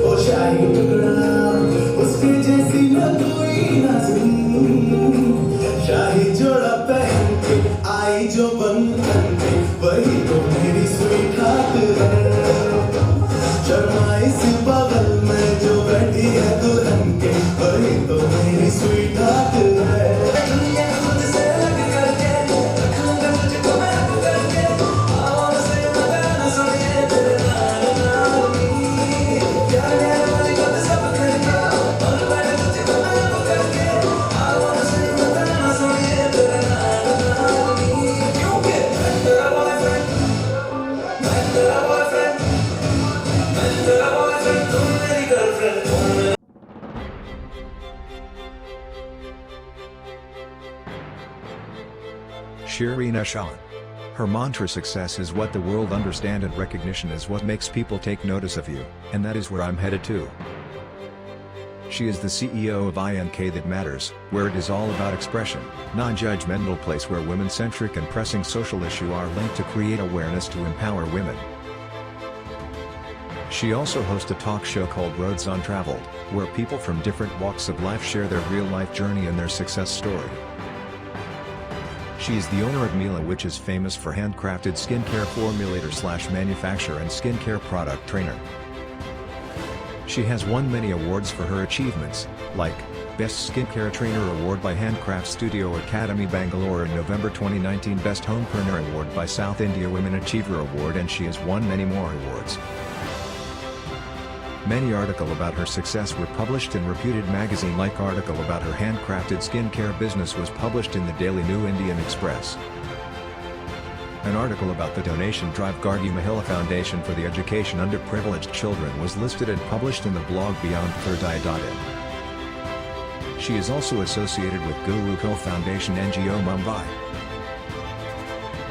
वो शाही टुकड़ा उसके जैसी न कोई नाज़नीन शाही जोड़ा पहन के आई जो बंधन के वही तो मेरी स्वीट हार्ट है शर्माई सी बगल में जो बैठी है दुल्हन के वही तो मेरी स्वीट हार्ट है दुनिया खुद से लग करके रखूंगा तुझको मैं पकड़ के और से लगाना सुनिए तेरे नाल नी प्यार मेरे वाली खुद सब करके और मैं तुझको मैं पकड़ के और से लगाना सुनिए तेरे नाल नी क्योंकि मैं तेरा बॉयफ्रेंड तुम मेरी girlfriend Shireen Ashan. Her mantra success is what the world understand and recognition is what makes people take notice of you, and that is where I'm headed to. She is the CEO of INK That Matters, where it is all about expression, non-judgmental place where women-centric and pressing social issue are linked to create awareness to empower women. She also hosts a talk show called Roads Untraveled, where people from different walks of life share their real-life journey and their success story. She is the owner of Mila, which is famous for handcrafted skincare formulator / manufacturer and skincare product trainer. She has won many awards for her achievements, like Best Skincare Trainer Award by Handcraft Studio Academy Bangalore in November 2019, Best Homepreneur Award by South India Women Achiever Award, and she has won many more awards. Many articles about her success were published in reputed magazine, like article about her handcrafted skincare business was published in the Daily New Indian Express. An article about the donation drive Gargi Mahila Foundation for the Education Underprivileged Children was listed and published in the blog BeyondThirdEye.in. She is also associated with Gurukul Foundation NGO Mumbai.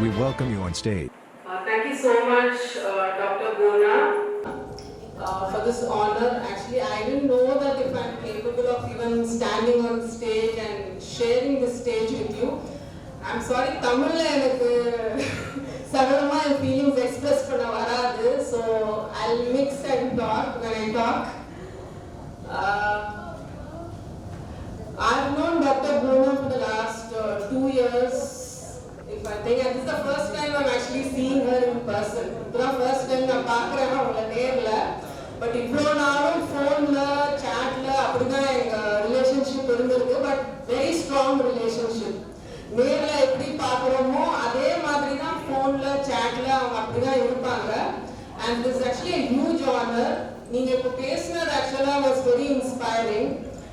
We welcome you on stage. Thank you so much, Dr. Bona. For this honor. Actually, I didn't know that if I'm capable of even standing on the stage and sharing the stage with you. I'm sorry, Tamil எனக்கு சகலமா என் feelings express பண்ண வராது. So I'll mix and talk when I talk. I've known Dr. Bona for the last 2 years. If I think, and this is the first time I'm actually seeing her in person. The first time I'm பார்க்கறேன் அவங்கள நேர்ல. But இவ்வளோ நாளும் ஃபோனில் சேட்டில் அப்படி தான் எங்கள் relationship இருந்திருக்கு. But very strong relationship. நேரில் எப்படி பார்க்குறோமோ அதே மாதிரி தான் ஃபோனில் சேட்டில் அவங்க அப்படி தான் இருப்பாங்க. And this actually huge honour. நீங்கள் இப்போ பேசுனது ஆக்சுவலாக வாஸ் வெரி இன்ஸ்பைரிங்.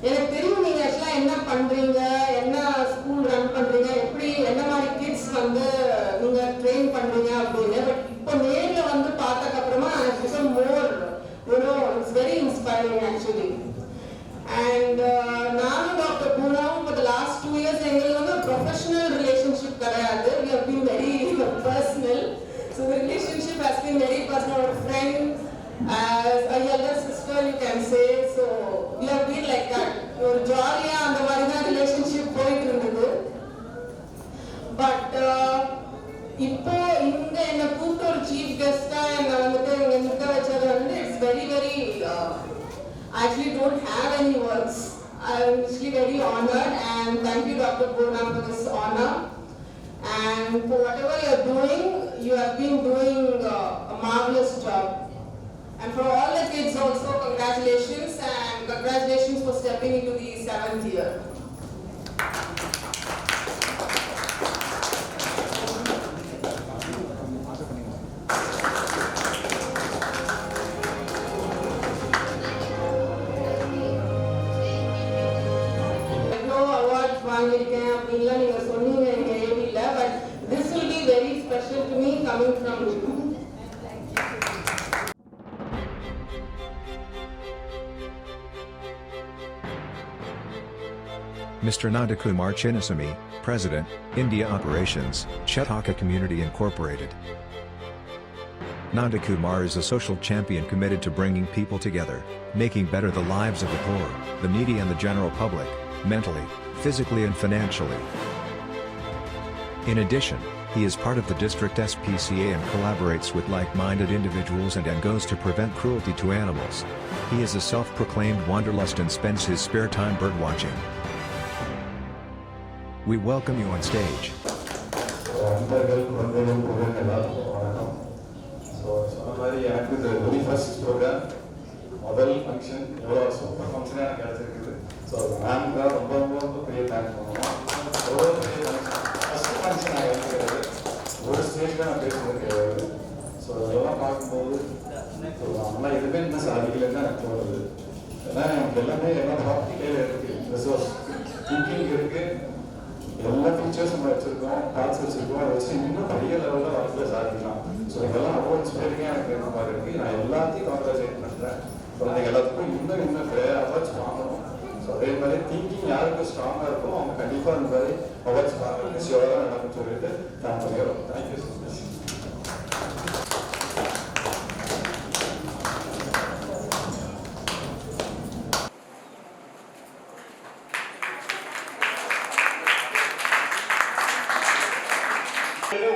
எனக்கு தெரியும் நீங்கள் ஆக்சுவலாக என்ன பண்ணுறீங்க, என்ன ஸ்கூல் ரன் பண்ணுறீங்க, எப்படி என்ன மாதிரி கிட்ஸ் வந்து நீங்கள் ட்ரெயின் பண்ணுறீங்க அப்படின்னு. பட் இப்போ நேரில் வந்து பார்த்ததுக்கப்புறமா எனக்கு become more, you know, it's very inspiring actually. And நானும் doctor பூனாவும் for the last 2 years எங்களுக்கு வந்து professional relationship கிடையாது. We have been very personal. So the relationship has been very personal. A friend, as a younger sister you can say. So we have been like that. ஒரு ஜாலியா அந்த மாதிரி தான் relationship போயிட்டு இருந்தது. பட் இப்போ இங்க என்ன கூப்பிட்டு ஒரு சீஃப் கெஸ்டா என்ன வந்துட்டு இங்க நிக்க வச்சது வந்து it's very very I actually don't have any words. I'm actually very honored, and thank you Dr. Bona for this honor, and for whatever you're doing. You have been doing a marvelous job, and for all the kids also congratulations, and congratulations for stepping into the 7th year. அப்படின்லாம் நீங்க சொன்னீங்க எங்க ஏவில. But this will be very special to me coming from you. Mr. Nandakumar Chinnasamy, President, India Operations, Chetaka Community Incorporated. Nandakumar is a social champion committed to bringing people together, making better the lives of the poor, the needy and the general public, mentally, physically and financially. In addition, he is part of the district SPCA and collaborates with like-minded individuals and goes to prevent cruelty to animals. He is a self-proclaimed wanderlust and spends his spare time birdwatching. We welcome you on stage. நண்பர்கள் குழந்தைகள் பொருள் எல்லாருக்கும் வணக்கம். So சொன்ன மாதிரி எனக்கு இது very first program, முதல் ஃபங்க்ஷன், எவ்வளோ சூப்பர் ஃபங்க்ஷனாக எனக்கு கிடச்சிருக்குது. ஸோ மேம் தான் ரொம்ப ரொம்ப ரொம்ப பெரிய தேங்க்ஸ் பண்ணணும். எவ்வளோ பெரிய ஃபஸ்ட் ஃபங்க்ஷன் நான் எடுத்துக்கிறது, ஒரு ஸ்டேஜில் நான் பேசுறது கிடையாது. ஸோ அதெல்லாம் பார்க்கும்போது ஸோ நம்மளாம் எதுவுமே இன்னும் சாதிக்கலன்னு தான் எனக்கு தோணுது. ஏன்னா எனக்கு எல்லாமே எல்லாம் ப்ராக்டிக்கல் இருக்குது, ரிசோர்ஸ் திங்கிங் இருக்குது, எல்லா ஃபீச்சர்ஸ் நம்ம வச்சிருக்கோம், பார்ட்ஸ் வச்சிருக்கோம். அதை வச்சு இன்னும் பெரிய லெவலில் வாழ்க்கையில் சாதிக்கலாம். ஸோ இதெல்லாம் ரொம்ப இன்ஸ்பைரிங்காக எனக்கு இருந்த மாதிரி இருக்குது. நான் எல்லாத்தையும் கான்சன்ட்ரேட் பண்ணுறேன். குழந்தைங்க எல்லாத்துக்கும் இன்னும் நிறைய அவார்ட்ஸ் வாங்கணும். ஸோ அதே மாதிரி திங்கிங் யாருக்கு ஸ்ட்ராங்காக இருக்கும் அவங்க கண்டிப்பாக அந்த மாதிரி அவார்ட்ஸ் வாங்கணும்னு ஷியோராக நடக்கும்னு சொல்லிட்டு நான் பண்ணிடுறோம். Thank you so much.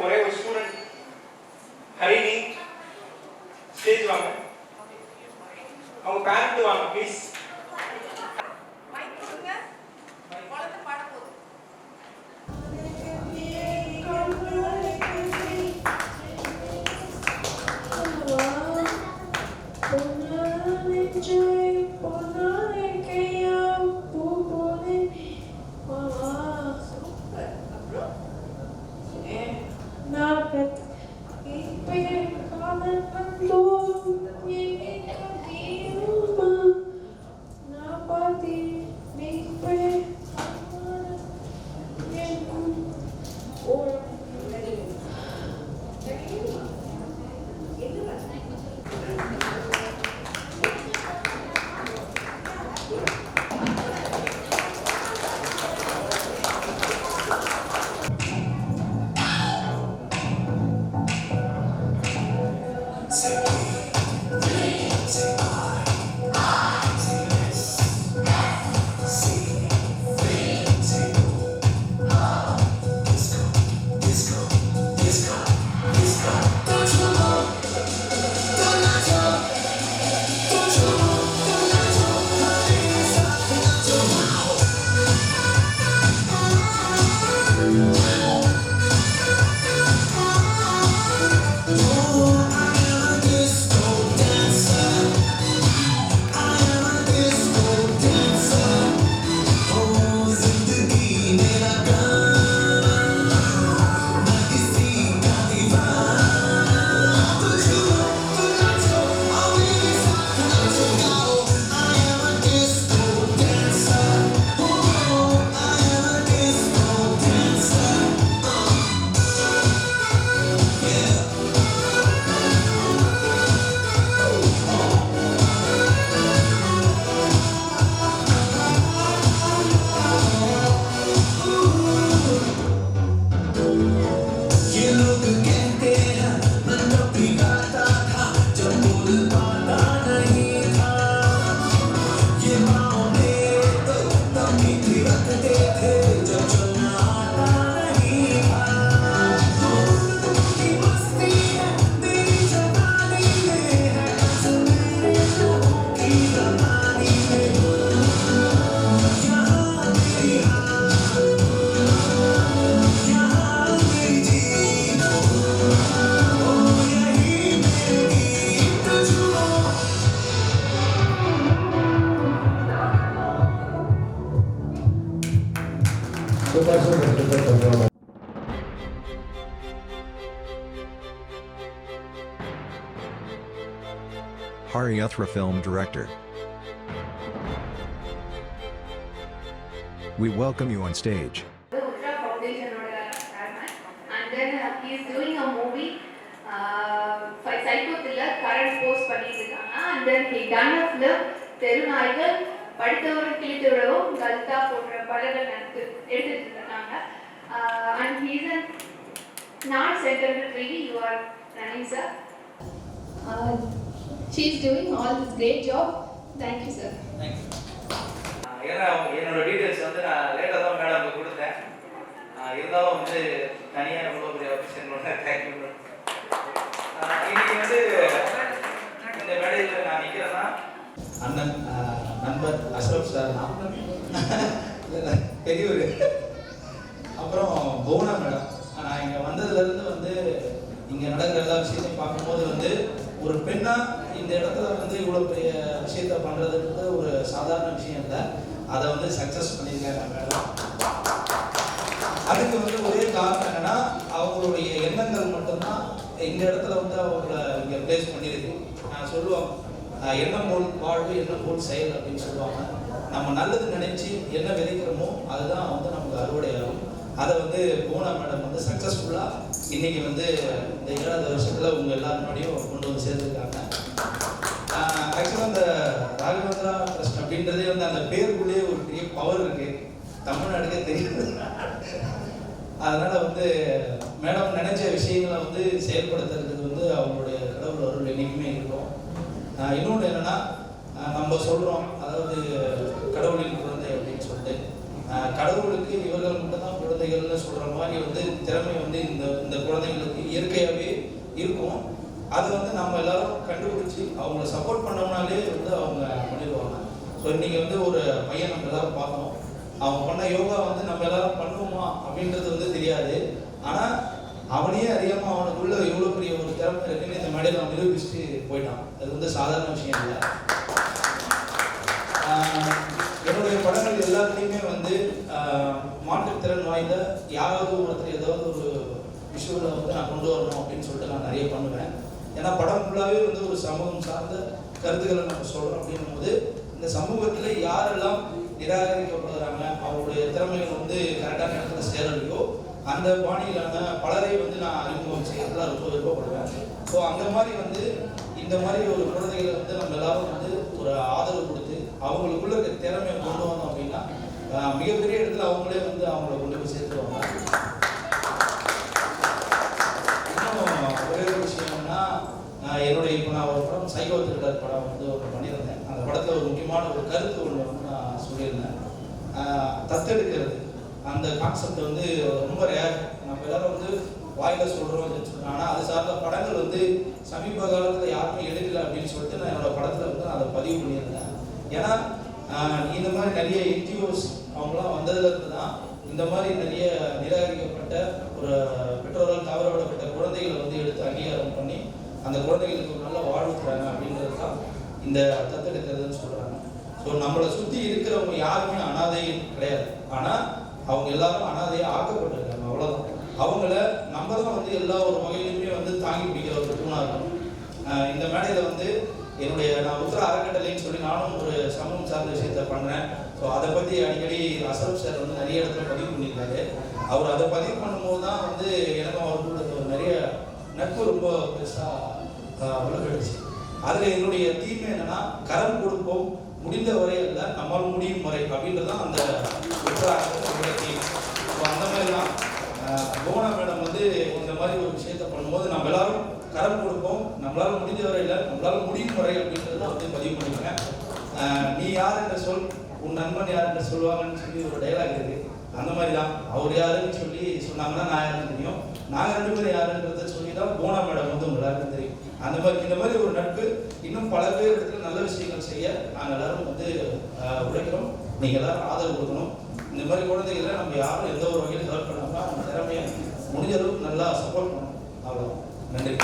ஒரே ஒரு ஸ்டூடெண்ட் ஹரிணி ஸ்டேஜ் வாங்க, அவங்க பேரண்ட் வாங்க please. Hari Uthra film director. We welcome you on stage. The Uthra Foundation and then he is doing a movie for Psycho Thriller, current post பண்ணிருக்காங்க. And then he done a film தெருநாய்கள் படித்தவரும் கிழித்தவரும் கல்தா போன்ற படங்கள் எடுத்துட்டு இருக்காங்க. And he is a non-secretary you are running, sir. She is doing all this great job. Thank you, sir. Thanks. ஏன்னா என்னோட details வந்து நான் லேட்டாக தான் மேடம்க்கு கொடுத்தேன். இருந்தாலும் வந்து தனியாக இவ்வளோ பெரிய ஆஃபீஸர்களோட தேங்க்யூ. இன்னைக்கு வந்து இந்த மேடையில் நான் நிற்கிறேன்னா அண்ணன் நண்பர் அஷ்ரப் சார் தான் பெரியவர். அப்புறம் புவனா மேடம். நான் இங்கே வந்ததுலேருந்து வந்து இங்கே நடக்கிற எல்லா விஷயத்தையும் பார்க்கும்போது வந்து ஒரு பெண்ணாக இந்த இடத்துல வந்து இவ்வளோ பெரிய விஷயத்த பண்ணுறதுக்கு ஒரு சாதாரண விஷயம் இல்லை. அதை வந்து சக்ஸஸ் பண்ணியிருக்காங்க மேடம். அதுக்கு வந்து ஒரே காரணம் என்னன்னா அவங்களுடைய எண்ணங்கள் மட்டும்தான் இந்த இடத்துல வந்து அவங்கள இங்கே பிளேஸ் பண்ணியிருக்கு. நான் சொல்லுவாங்க எண்ணம் போல் வாழ்வு எண்ணம் போல் செயல் அப்படின்னு சொல்லுவாங்க. நம்ம நல்லது நினைச்சு என்ன விதைக்கிறோமோ அதுதான் வந்து நமக்கு அறுவடை ஆகும். அதை வந்து புவனா மேடம் வந்து சக்ஸஸ்ஃபுல்லாக இன்னைக்கு வந்து இந்த 7வது வருஷத்தில் உங்கள் எல்லாரும் முன்னாடியும் கொண்டு வந்து சேர்ந்துருக்காங்க. ஆக்சுவலாக அந்த ராகவேந்திரா ட்ரஸ்ட் அப்படின்றதே வந்து அந்த பேருக்குள்ளேயே ஒரு பெரிய பவர் இருக்கு, தமிழ்நாடுக்கே தெரியுது. அதனால வந்து மேடம் நினைச்ச விஷயங்களை வந்து செயல்படுத்துறதுக்கு வந்து அவங்களுடைய கடவுள் அருள் என்னைக்குமே இருக்கும். இன்னொன்று என்னன்னா நம்ம சொல்கிறோம், அதாவது கடவுளின் குழந்தை அப்படின்னு சொல்லிட்டு கடவுளுக்கு இவர்கள் மட்டும்தான் குழந்தைகள்னு சொல்கிற மாதிரி வந்து திறமை வந்து இந்த குழந்தைங்களுக்கு இயற்கையாகவே இருக்கும். அதை வந்து நம்ம எல்லாரும் கண்டுபிடிச்சி அவங்கள சப்போர்ட் பண்ணோம்னாலே வந்து அவங்க பண்ணிடுவாங்க. ஸோ இன்றைக்கி வந்து ஒரு பையன் நம்ம எல்லாரும் பார்த்தோம். அவன் பண்ண யோகா வந்து நம்ம எல்லாரும் பண்ணுவோமா அப்படின்றது வந்து தெரியாது. ஆனால் அவனையே அறியாமல் அவனுக்குள்ள எவ்வளோ பெரிய ஒரு திறமை இருக்குன்னு இந்த மேடையில் அவன் நிரூபிச்சுட்டு போயிட்டான். அது வந்து சாதாரண விஷயம் இல்லை. என்னுடைய படங்கள் எல்லாத்துலேயுமே வந்து மாற்றுத்திறன் வாய்ந்த யாராவது ஒருத்தர் ஏதாவது ஒரு விஷுவலை வந்து நான் கொண்டு வரணும் அப்படின்னு சொல்லிட்டு நான் நிறைய பண்ணுவேன். ஏன்னா படம் ஃபுல்லாகவே வந்து ஒரு சமூகம் சார்ந்த கருத்துக்களை நம்ம சொல்கிறோம் அப்படின்னும் போது இந்த சமூகத்தில் யாரெல்லாம் நிராகரிக்கப்படுறாங்க, அவங்களுடைய திறமைகள் வந்து கரெக்டான இடத்துல சேரலையோ அந்த பாணியிலான பலரை வந்து நான் அறிமுகம் செய்யறதுலாம் ரொம்ப விருப்பப்படுவேன். ஸோ அந்த மாதிரி வந்து இந்த மாதிரி ஒரு குழந்தைகளை வந்து நம்ம எல்லாரும் வந்து ஒரு ஆதரவு கொடுத்து அவங்களுக்குள்ள இருக்க திறமையை கொண்டு வந்தோம் அப்படின்னா மிகப்பெரிய இடத்துல அவங்களே வந்து அவங்கள கொண்டு போய் சேர்த்துருவாங்க. இன்னும் ஒரே ஒரு விஷயம்னா என்னுடைய இப்போ நான் ஒரு படம் சைக்கோ த்ரில்லர் படம் வந்து ஒன்று பண்ணியிருந்தேன். அந்த படத்தில் ஒரு முக்கியமான ஒரு கருத்து ஒன்று வந்து நான் சொல்லியிருந்தேன். தத்தெடுக்கிறது அந்த கான்செப்ட் வந்து ரொம்ப ரேர். நம்ம எல்லாரும் வந்து வாயில சொல்கிறோம் அப்படின்னு சொல்கிறோம். ஆனால் அது சார்ந்த படங்கள் வந்து சமீப காலத்தில் யாருமே எடுக்கலை அப்படின்னு சொல்லிட்டு நான் என்னோட படத்தில் வந்து நான் அதை பதிவு பண்ணியிருந்தேன். ஏன்னா இந்த மாதிரி நிறைய என்ஜிஓஸ் அவங்களாம் வந்ததுலேருந்து தான் இந்த மாதிரி நிறைய நிராகரிக்கப்பட்ட ஒரு பெற்றோரால் தவற விடப்பட்ட குழந்தைகளை வந்து எடுத்து அங்கீகாரம் பண்ணி அந்த குழந்தைகளுக்கு ஒரு நல்ல வாழ்வு தராங்க அப்படின்றது தான் இந்த தத்தெடுக்கிறதுன்னு சொல்கிறாங்க. ஸோ நம்மளை சுற்றி இருக்கிறவங்க யாருமே அனாதை கிடையாது. ஆனால் அவங்க எல்லாரும் அனாதையாக ஆக்கப்பட்டிருக்காங்க, அவ்வளோதான். அவங்கள நம்ம தான் வந்து எல்லா ஒரு வகையிலுமே வந்து தாங்கி பிடிக்கிற ஒரு தூணாக இருக்கும். இந்த மேடையில் வந்து நான் உத்தர அறக்கட்டளைன்னு சொல்லி நானும் ஒரு சமூகம் சார்ந்த விஷயத்த பண்ணுறேன். ஸோ அதை பற்றி அடிக்கடி அசரப் சார் வந்து நிறைய இடத்துல பதிவு பண்ணியிருக்காரு. அவர் அதை பதிவு பண்ணும்போது தான் வந்து எனக்கும் அவர்களுக்கு ஒரு நிறைய நட்பு ரொம்ப பெருசாக வளர்ந்துடுச்சு. அதில் என்னுடைய தீமை என்னன்னா கரம் கொடுப்போம் முடிந்த வரை அல்ல நம்மால் முடியும் வரை அப்படின்றது தான் அந்த உத்தர அறக்கட்டளை தீமை. ஸோ அந்த மாதிரி தான் புவனா மேடம் வந்து இந்த மாதிரி ஒரு விஷயத்த பண்ணும்போது நம்ம எல்லாரும் கரம் கொடுப்போம், நம்மளால முடிஞ்ச வரை இல்லை நம்மளால முடியும் வரை அப்படின்றத வந்து பதிவு பண்ணிக்கிறேன். நீ யார் என்று சொல், உன் நண்பன் யார் என்று சொல்லுவாங்கன்னு சொல்லி ஒரு டைலாக் இருக்கு. அந்த மாதிரி தான் அவர் யாருன்னு சொல்லி சொன்னாங்கன்னா நான் யாருன்னு தெரியும், நாங்கள் 2 பேரும் யாருன்றத சொல்லி தான் புவனா மேடம் வந்து உங்க எல்லாருக்கும் தெரியும். அந்த மாதிரி இந்த மாதிரி ஒரு நட்பு இன்னும் பல பேர் இடத்துல நல்ல விஷயங்கள் செய்ய நாங்கள் எல்லாரும் வந்து உழைக்கிறோம். நீங்கள் எல்லாரும் ஆதரவு கொடுக்கணும். இந்த மாதிரி குழந்தைகளை நம்ம யாரும் எந்த ஒரு வகையில் ஹெல்ப் பண்ணாமல் அவங்க திறமையை முடிஞ்ச அளவுக்கு நல்லா சப்போர்ட் பண்ணணும். அவ்வளோ. நன்றி.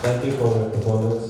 Thank you for your performance.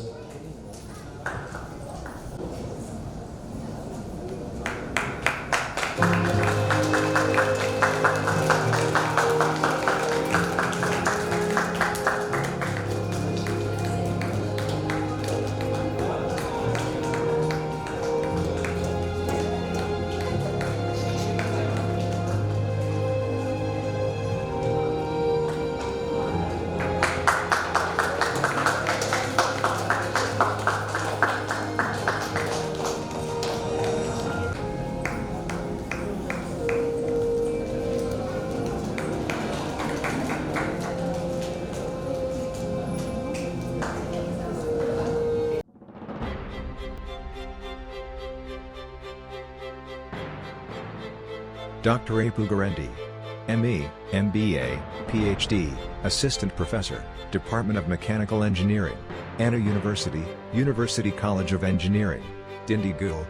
Dr. Apu Garendi, ME, MBA, PhD, Assistant Professor, Department of Mechanical Engineering, Anna University, University College of Engineering, Dindigul.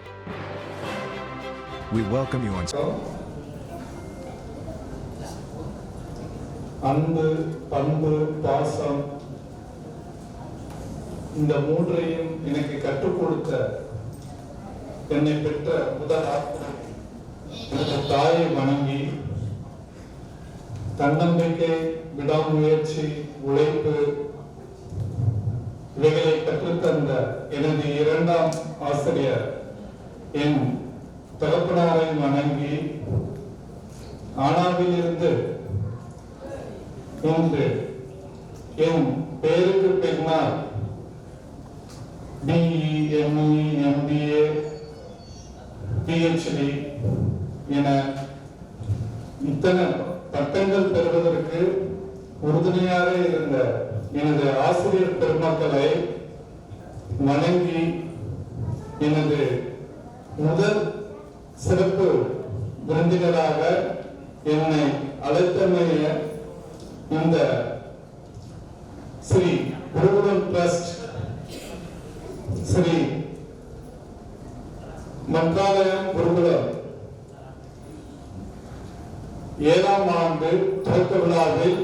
We welcome you on. அன்பு, பண்பு, பாசம் இந்த மூன்றையும் எனக்கு கற்றுக் கொடுத்த என்னை பெற்ற முதல் ஆசிரியர் எனது தாயை வணங்கி தன்னம்பிக்கை, விடாமுயற்சி, உழைப்பு இவைகளை கற்றுத்தந்த எனது இரண்டாம் ஆசிரியர் என் தகப்பனாரை வணங்கி ஆனாவில் இருந்து இன்று என் பெயருக்கு பின்னால் BE, ME, MBA, PhD என இத்தனை பட்டங்கள் பெறுவதற்கு உறுதுணையாக இருந்த எனது ஆசிரியர் பெருமக்களை வணங்கி எனது முதல் சிறப்பு விருந்தினராக என்னை அழைத்தமைய இந்த ஸ்ரீ குருகுலம் ட்ரஸ்ட், ஸ்ரீ மன்றாலயம் குருகுலம் 7ஆம் ஆண்டு துவக்க விழாவில்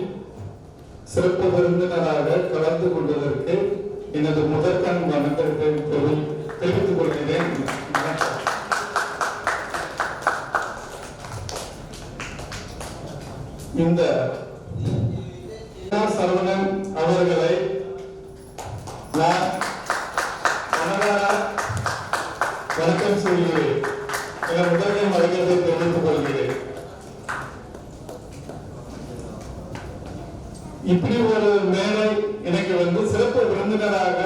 சிறப்பு விருந்தினராக கலந்து கொண்டதற்கு எனது முதற்கண் வணக்கத்தை தெரிவித்துக் கொள்கிறேன். இந்த சரவணன் அவர்களை நான் வணக்கம் சொல்கிறேன். என முதலில் வணக்கத்தை தெரிவித்துக் கொள்கிறேன். இப்படி ஒரு மேடை எனக்கு சிறப்பு விருந்தினராக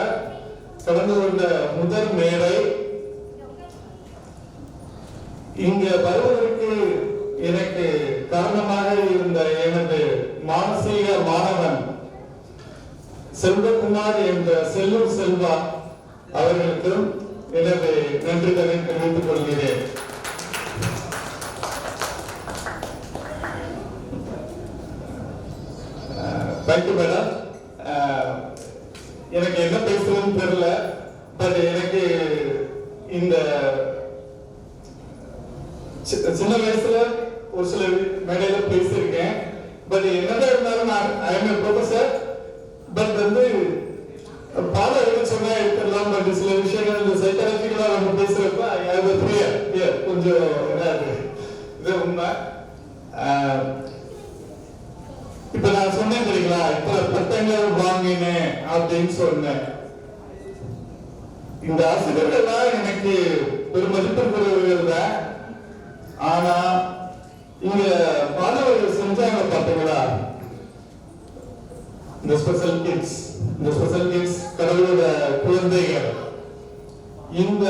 கலந்து கொண்ட முதல் மேடை. இங்க வருவதற்கு எனக்கு காரணமாக இருந்த எனது மானசீக மாணவன் செல்வகுமார் என்ற செல்லூர் செல்வா அவர்களுக்கும் எனது நன்றிகளை தெரிவித்துக் கொள்கிறேன். Thank you madam. எனக்கு என்ன பேசுறதுன்னு தெரியல. பட் எனக்கு இந்த சின்ன வயசுல ஒரு சில மேடையில பேசியிருக்கேன். பட் என்னதான் இருந்தாலும் நான் I M A professor. But பாட எழுத சொன்னா எடுத்துடலாம். பட் சில விஷயங்கள் இந்த சைக்காலஜிக்கலா நம்ம பேசுறப்ப கொஞ்சம் இது உண்மை. இப்ப நான் சொன்னேன் தெரியுங்களா, இப்ப பட்டங்கள் வாங்கினேன் அப்படின்னு சொன்னேன். இந்த ஆசிரியர்கள் எனக்கு பெருமதிப்பிற்குரியவர்கள் தான். ஆனா இங்க மாணவர்கள் செஞ்சாங்க பார்த்தீங்களா, இந்த ஸ்பெஷல் கிட்ஸ் கடவுளோட குழந்தைகள். இந்த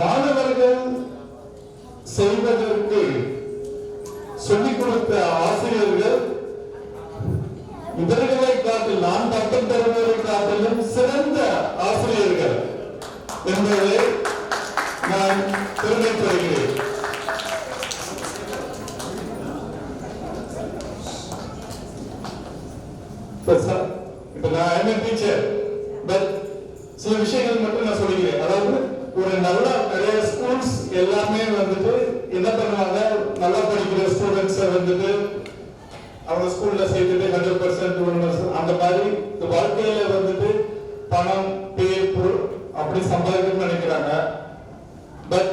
மாணவர்கள் செய்வதற்கு சொல்லிக் கொடுத்த ஆசிரியர்கள் இவர்களை காட்டில் நான் பட்டம் பெறுவதை காட்டிலும் சிறந்த ஆசிரியர்கள் என்பதை நான் பெருமைப்படுகிறேன். இப்ப நான் டீச்சர், பட் சில விஷயங்கள் மட்டும் நான் சொல்லிக்கிறேன். அதாவது ஒரு நிறைய ஸ்கூல்ஸ் எல்லாமே என்ன பண்ணுவாங்க, நல்லா படிக்கிற ஸ்டூடெண்ட்ஸை அவங்க ஸ்கூல்ல சேர்த்துட்டு 100% 100% அந்த மாதிரி இந்த வாழ்க்கையில வந்துட்டு பணம் பேர் பொருள் அப்படி சம்பாதிக்கணும்னு நினைக்கிறாங்க. பட்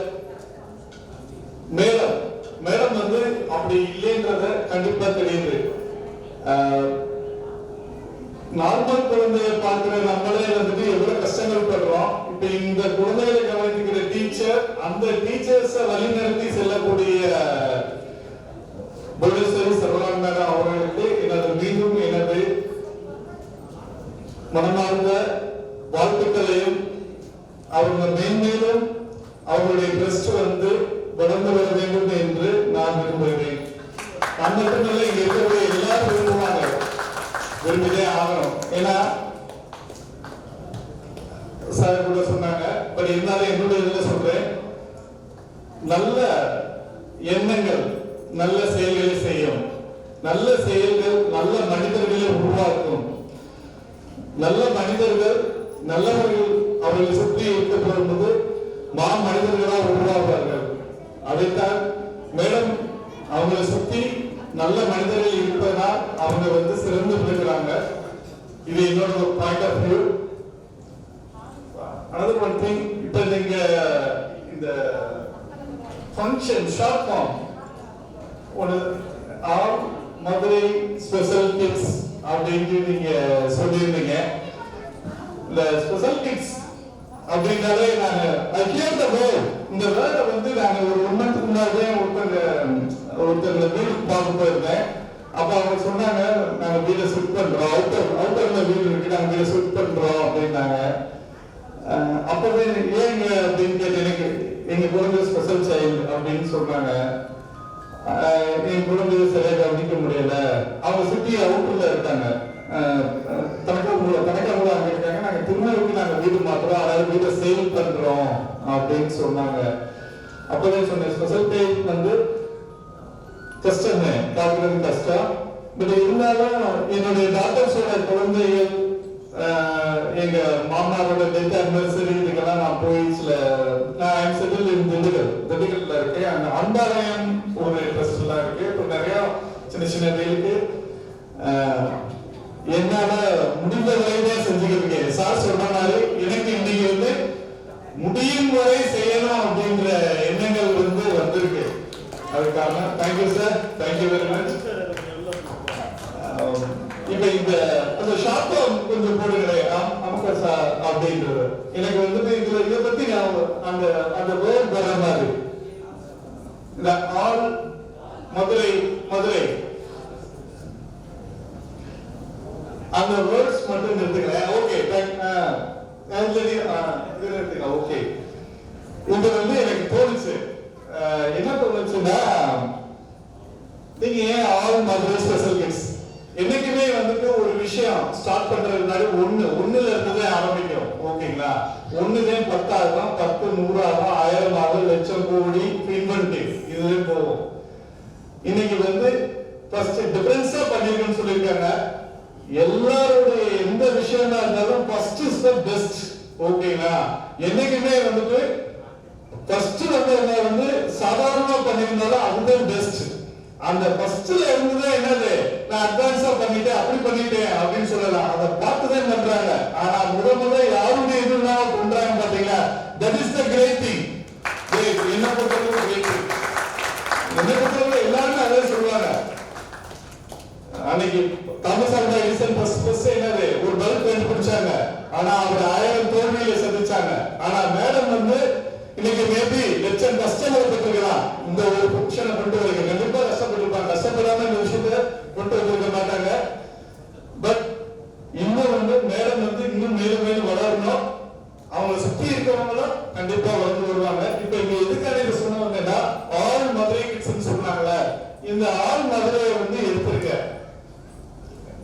மேடம் வந்து அப்படி இல்லைன்றத கண்டிப்பா தெரியுது. நார்மல் குழந்தைய பார்க்கிற நம்மளே வந்துட்டு எவ்வளவு கஷ்டங்கள் படுறோம். இப்ப இந்த குழந்தைகளை கவனிக்கிற டீச்சர், அந்த டீச்சர்ஸ வழிநடத்தி செல்லக்கூடிய புவனேஸ்வரி சரவணன் மேடம் அவர்களுக்கு மீண்டும் எனது மனமார்ந்த வாழ்த்துக்களையும், அவங்க மேன்மேலும் அவர்களுடைய ட்ரஸ்ட் வந்து வளர்ந்து வர வேண்டும் என்று நான் விரும்புகிறேன். நான் மட்டுமல்ல, இங்க இருக்கக்கூடிய எல்லாரும் விரும்புவாங்க, விரும்பிட்டே ஆகணும். ஏன்னா சார் கூட சொன்னாங்க. பட் இருந்தாலும் என்னுடைய இதுல சொல்றேன், நல்ல எண்ணங்கள் நல்ல செயல்களை செய்யும். நல்ல செயல்கள் நல்ல மனிதர்களை உருவாக்கும். நல்ல மனிதர்கள் நல்லவர்கள் அவர்களை சுற்றி இருக்கப்படும்போது மனிதர்களாக உருவாக்குவார்கள். அதைத்தான் மேடம் அவங்களை சுற்றி நல்ல மனிதர்கள் இருப்பதனால் அவங்க வந்து சிறந்து விளங்குறாங்க. இது என்னோட ஒரு point of view. another one thing, இப்ப நீங்க இந்த ஃபங்க்ஷன் ஷார்ட் ஃபார்ம் ஒரு ஆல் மதுரை ஸ்பெஷல் கிட்ஸ் அப்படின்னு நீங்க சொல்லியிருந்தீங்க. இந்த ஸ்பெஷல் கிட்ஸ் அப்படின்னாலே இந்த வேர்டை வந்து நாங்க ஒரு 1 month முன்னாடியே ஒருத்தர் வீட்டுக்கு பார்க்க போயிருந்தேன். அப்ப அவங்க சொன்னாங்க, நாங்க வீடை ஷிஃப்ட் பண்றோம், அவுட்டர்ல வீடு இருக்கு, நாங்க வீடை ஷிஃப்ட் பண்றோம் அப்படின்னாங்க. அப்பவே ஏங்க அப்படின்னு கேட்டு, எனக்கு எங்க குழந்தை ஸ்பெஷல் சைல்டு அப்படின்னு சொன்னாங்க. என் குழந்தைய சரியாக கவனிக்க முடியல, அவங்க சிட்டி அவுட்டர்ல இருக்காங்க, தனக்காமூல அங்க இருக்காங்க, நாங்க திருநெல்வேலிக்கு நாங்க வீடு மாத்துறோம், அதாவது வீட்டை சேல் பண்றோம் அப்படின்னு சொன்னாங்க. அப்பதான் சொன்னேன், ஸ்பெஷல் சைல்டு வந்து கஷ்டம், பார்க்கறது கஷ்டம். பட் இருந்தாலும் என்னுடைய டாக்டர்ஸோட குழந்தைகள், எங்க மாமனாரோட டெத் அனிவர்சரி இதுக்கெல்லாம் நான் போய் நான் செட்டில் திண்டுக்கல்ல இருக்கேன். அந்த அன்பாலயம் ஒரு ட்ரஸ்ட் எல்லாம் இருக்கு. இப்போ நிறைய சின்ன சின்ன வேலைக்கு என்னால முடிந்த வரைதான் செஞ்சுக்கிட்டு இருக்கேன். சார் சொன்ன மாதிரி எனக்கு இன்னைக்கு வந்து முடியும் வரை செய்யணும் அப்படின்ற எண்ணங்கள் வந்து வந்திருக்கு. அதுக்காக thank you sir, thank you very much. இப்ப இந்த ஷார்ட் கொஞ்சம் போடுகிறேன் அப்படின்றது எனக்கு வந்துட்டு இதுல இதை பத்தி அந்த வேர்ட் வர மாதிரி இந்த ஆல் மதுரை அந்த வேர்ட்ஸ் மட்டும் எடுத்துக்கிறேன். Okay, okay. இது வந்து எனக்கு தோணுச்சு, என்ன தோணுச்சுன்னா, நீங்க ஏன் ஆல் மதுரை ஸ்பெஷல் கிட்ஸ் என்னைக்குமே வந்துட்டு ஒரு விஷயம் ஸ்டார்ட் பண்றது முன்னாடி ஒண்ணுல இருந்தே ஆரம்பிக்கும். ஓகேங்களா? ஒண்ணுதே 10,000, 10 100,000, 1000, லட்சம், கோடி, இன்வென்டிவ் இதுவே போகும். இன்னைக்கு வந்து ஃபர்ஸ்ட் டிஃபரன்ஸா பண்ணிருக்கேன்னு சொல்லியிருக்காங்க. எல்லாருடைய எந்த விஷயமா இருந்தாலும் ஃபர்ஸ்ட் இஸ் தி பெஸ்ட். ஓகேங்களா? என்னைக்குமே வந்துட்டு ஃபர்ஸ்ட் வந்து சாதாரணமா பண்ணிருந்தாலும் அதுதான் பெஸ்ட். அந்த ஃபர்ஸ்ட்ல இருந்துதான் என்னது, நான் அட்வான்ஸா பண்ணிட்டேன், அப்படி பண்ணிட்டேன் அப்படின்னு சொல்லலாம். அதை பார்த்துதான் பண்றாங்க. ஆனா முதல்ல யாருடைய இதுனால பண்றாங்க பாத்தீங்களா? That is the great thing. என்ன பொறுத்தவரை கிரேட் திங், என்ன பொறுத்தவரை எல்லாருமே அதே சொல்லுவாங்க. அன்னைக்கு தாமஸ் ஆல்வா எடிசன் ஃபர்ஸ்ட் என்னது ஒரு பல்ப் கண்டுபிடிச்சாங்க. ஆனா அவர் 1000 தோல்வியை சந்திச்சாங்க. ஆனா மேடம் வந்து இன்னைக்கு மேபி லட்சம் கஷ்டங்களை பெற்றிருக்கலாம். இந்த ஒரு பொசிஷனை கொண்டு வரீங்க, கண்டிப்பா கஷ்டப்பட்டிருப்பாங்க. கஷ்டப்படாம இந்த விஷயத்தை கொண்டு வந்திருக்க மாட்டாங்க. பட் இன்னும் வந்து மேடம் வந்து இன்னும் மேலும் மேலும் வளரணும். அவங்க சுத்தி இருக்கிறவங்களும் கண்டிப்பா வளர்ந்து வருவாங்க. இப்ப இங்க எதுக்காக இதை சொன்னவங்கன்னா, ஆல் மதுரை கிட்ஸ் சொன்னாங்களே, இந்த ஆல் மதுரையை வந்து எடுத்திருக்க.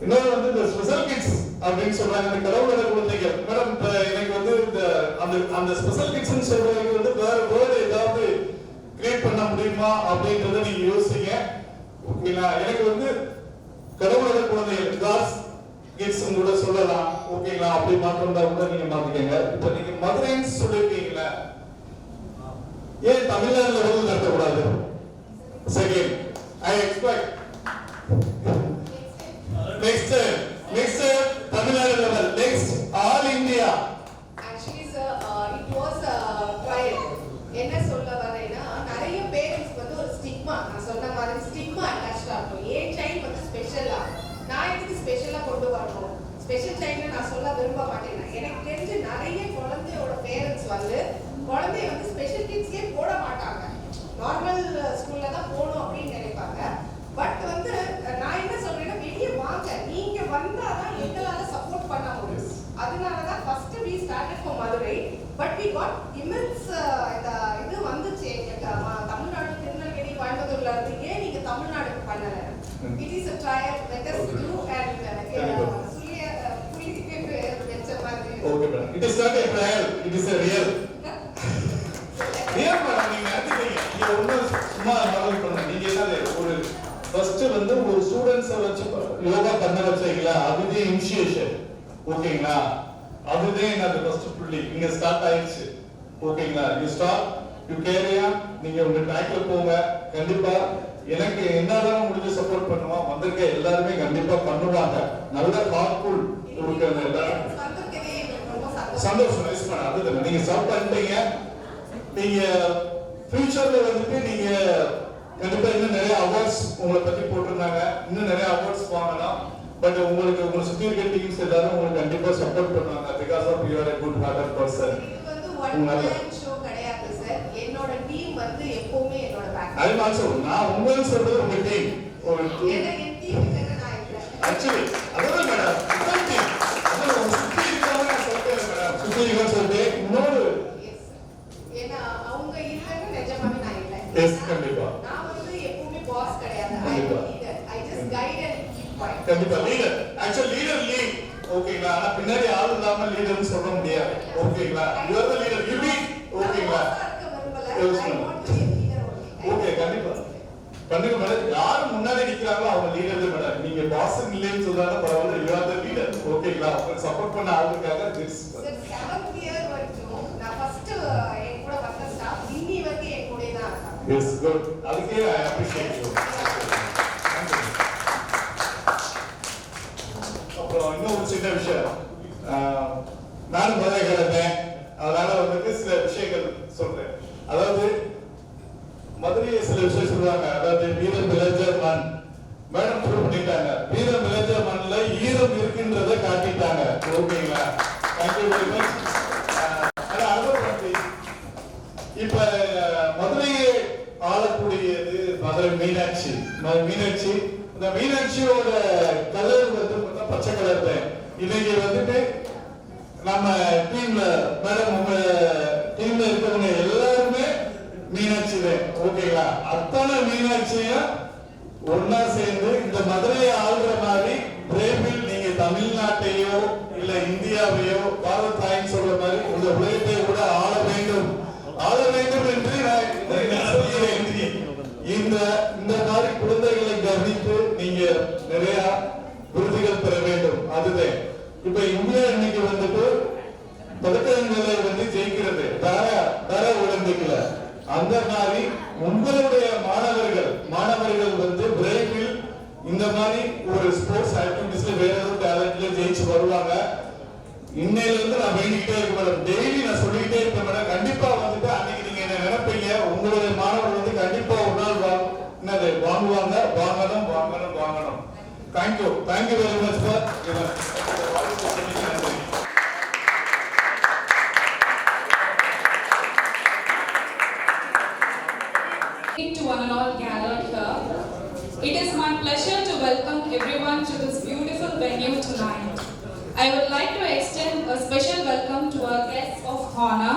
இன்னொரு வந்து இந்த ஸ்பெஷல் கிட்ஸ் அப்படின்னு சொல்றாங்க, இந்த கடவுளோட குழந்தைகள். மேடம் எனக்கு வந்து அந்த ஸ்பெஷல் கிட்ஸ் சொல்றதுக்கு வந்து வேற வேர்டு ஏதாவது கிரியேட் பண்ண முடியுமா அப்படின்றத நீங்க யோசிங்க. ஓகேங்களா? எனக்கு வந்து கடவுளோட குழந்தைகள், காட்ஸ் கிட்ஸ் கூட சொல்லலாம். ஓகேங்களா? அப்படி மாற்றம்டா கூட நீங்க மாத்திக்கங்க. இப்ப நீங்க மதுரைன்னு சொல்லிருக்கீங்களா, ஏன் தமிழ்நாடுல வந்து நடத்தக்கூடாது? செகண்ட், ஐ எக்ஸ்பெக்ட் தமிழ்நாடுக்கு பண்ணல. It is a trial. Let us do and புள்ளிக்கு வெச்ச மாதிரி. Okay madam. It is not a trial. It is a real. Real madam. நீங்க நினைக்கிறீங்க. நீங்க ஒண்ணு சும்மா நாவல் பண்ண. நீங்க என்னது ஒரு ஃபர்ஸ்ட் வந்து ஒரு ஸ்டூடண்ட்ஸை வச்சு யோகா பண்ண வச்சீங்களா, அதுதான் இனிஷியேஷன். ஓகேங்களா, அதுதான் என்னது ஃபர்ஸ்ட் புள்ளி இங்க ஸ்டார்ட் ஆயிடுச்சு. ஓகேங்களா, you start, you carry on, நீங்க உங்க ட்ராக்ல போங்க. கண்டிப்பா எனக்கு என்னதான் முடிஞ்சு சப்போர்ட் பண்ணுவோம், வந்திருக்க எல்லாருமே கண்டிப்பா பண்ணுவாங்க. நல்ல ஹார்ட்ஃபுல் கொடுக்கறது எல்லாரும் சந்தோஷம். நைஸ் பண்ண அதுதான் நீங்க ஸ்டார்ட் பண்ணிட்டீங்க. நீங்க ஃபியூச்சர்ல வந்துட்டு நீங்க கண்டிப்பா இன்னும் நிறைய அவார்ட்ஸ் உங்களை பத்தி போட்டிருந்தாங்க, இன்னும் நிறைய அவார்ட்ஸ் வாங்கலாம். பட் உங்களுக்கு உங்களை சுத்தி இருக்க டீம்ஸ் எல்லாரும் உங்களுக்கு கண்டிப்பா சப்போர்ட் பண்ணுவாங்க. Because of you are a good hearted person. இது வந்து ஒன் மேன் ஷோ கிடையாது சார். என்னோட டீம் வந்து எப்பவுமே என்னோட பேக். ஐ ஆல்சோ நான் உங்களுக்கு சொல்றது உங்க டீம் ஒரு எனக்கு டீம் இல்ல நான் இல்ல. ஆக்சுவலி அதான் மேடம் உங்க டீம் அதான் சுத்தி இருக்கவங்க சொல்றேன் மேடம். சுத்தி இருக்கவங்க சொல்றேன் இன்னொரு ஏன்னா அவங்க இல்லன்னு நிஜமாவே நான் இல்ல. எஸ் கண்டிப்பா நான் வந்து எப்பவுமே பாஸ் கிடையாது. I just guide and keep quiet. கண்டிப்பா லீடர். Actually leader lead. ஓகேங்களா, ஆனா பின்னாடி ஆள் இல்லாம லீடர்னு சொல்ல முடியாது. ஓகேங்களா, you are the leader, you lead. ஓகேங்களா, ஓகே கண்டிப்பா பண்ணுங்க மேடம். யாரு முன்னாடி நிக்கிறாங்களோ அவங்க லீடர் தான் மேடம். நீங்க பாஸ் இல்லைன்னு சொல்றாங்க பரவாயில்ல, யூ ஆர் தி லீடர். ஓகேங்களா, உங்களுக்கு சப்போர்ட் பண்ண ஆள் இருக்காங்க. திஸ் 7th year வரைக்கும் நான் ஃபர்ஸ்ட் என் கூட வந்த ஸ்டாஃப் இன்னி வரைக்கும் என் கூடயே தான் இருக்காங்க. Yes good. அதுக்கே ஐ அப்ரிஷியேட் யூ. அப்புறம் இன்னொரு சின்ன விஷயம், நானும் மதுரை கிடந்தேன், அதனால வந்துட்டு சில விஷயங்கள் சொல்றேன். அதாவது மதுரையை சில விஷயம் சொல்லுவாங்க. அதாவது வீரம் விளைஞ்ச மண். மேடம் ப்ரூவ் பண்ணிட்டாங்க. வீரம் விளைஞ்ச மண்ணில் ஈரம் இருக்குன்றதை காட்டிட்டாங்க. ஓகேங்களா, தேங்க்யூ வெரி மச். இப்ப மதுரையை ஆளக்கூடியது மதுரை மீனாட்சி. மீனாட்சி, இந்த மீனாட்சியோட கலர் வந்து பச்சை கலர் தான். இன்னைக்கு வந்துட்டு நம்ம டீம்ல மேடம் உங்க டீம்ல இருக்கவங்க எல்லாருமே மீனாட்சி தான். ஓகேங்களா, அத்தனை மீனாட்சியும் ஒன்னா சேர்ந்து இந்த மதுரையை ஆளுற மாதிரி பிரேமில் நீங்க தமிழ்நாட்டையோ இல்ல இந்தியாவையோ பாரத தாயின்னு சொல்ற மாதிரி உங்க உலகத்தை கூட ஆள வேண்டும் என்று நான் சொல்கிறேன். இந்த மாதிரி குழந்தைகளை கவனித்து நீங்க நிறைய விருதுகள் பெற வேண்டும். அதுதான் இப்ப இந்தியா இன்னைக்கு வந்துட்டு பதக்கங்களை வந்து ஜெயிக்கிறது தர ஒலிம்பிக்ல. அந்த மாதிரி உங்களுடைய மாணவர்கள் வந்து பிரேக்கில் இந்த மாதிரி ஒரு ஸ்போர்ட்ஸ் ஆக்டிவிட்டிஸ்ல வேற ஏதோ டேலண்ட்ல ஜெயிச்சு வருவாங்க. இன்னையில இருந்து நான் வேண்டிக்கிட்டே இருக்க மேடம். டெய்லி நான் சொல்லிக்கிட்டே இருப்பேன் மேடம். கண்டிப்பா வந்துட்டு அன்னைக்கு நீங்க என்ன நினைப்பீங்க, உங்களுடைய மாணவர்கள் வந்து கண்டிப்பா ஒரு நாள் வாங்குவாங்க. வாங்கணும். Thank you very much for to one and all gathered here. It is my pleasure to welcome everyone to this beautiful venue tonight. I would like to extend a special welcome to our guests of honor.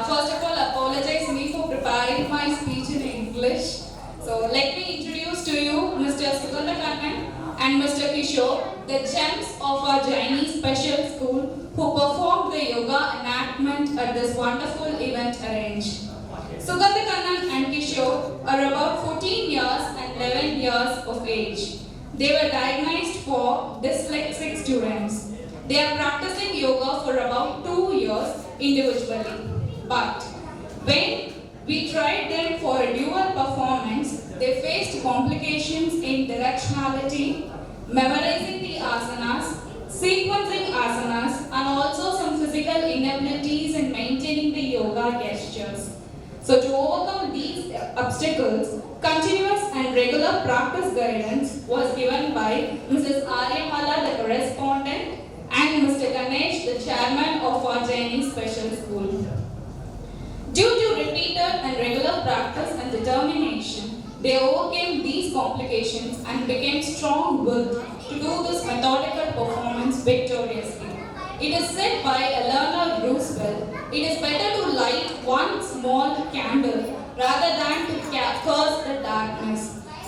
First of all, apologize me for preparing my speech in English. So let me introduce to you Mr. Sugandha Kannan and Mr. Kishore, the gems of our Jainese special school who performed the yoga enactment at this wonderful event arranged. Sugandha Kannan and Kishore are about 14 years and 11 years of age. They were diagnosed for dyslexic students. They are practicing yoga for about 2 years individually. But when we tried them for a dual performance, they faced complications in directionality, memorizing the asanas, sequencing asanas, and also some physical inabilities in maintaining the yoga gestures. So to overcome these obstacles, continuous and regular practice guidance was given by Mrs. Aryamala, the correspondent, and Mr. Ganesh, the chairman of our Jainese special school. Due to repeated and regular practice and determination, they overcame these complications and became strong-willed to do this methodical performance victoriously. It is said by Eleanor Roosevelt, it is better to light one small candle rather than to curse the darkness.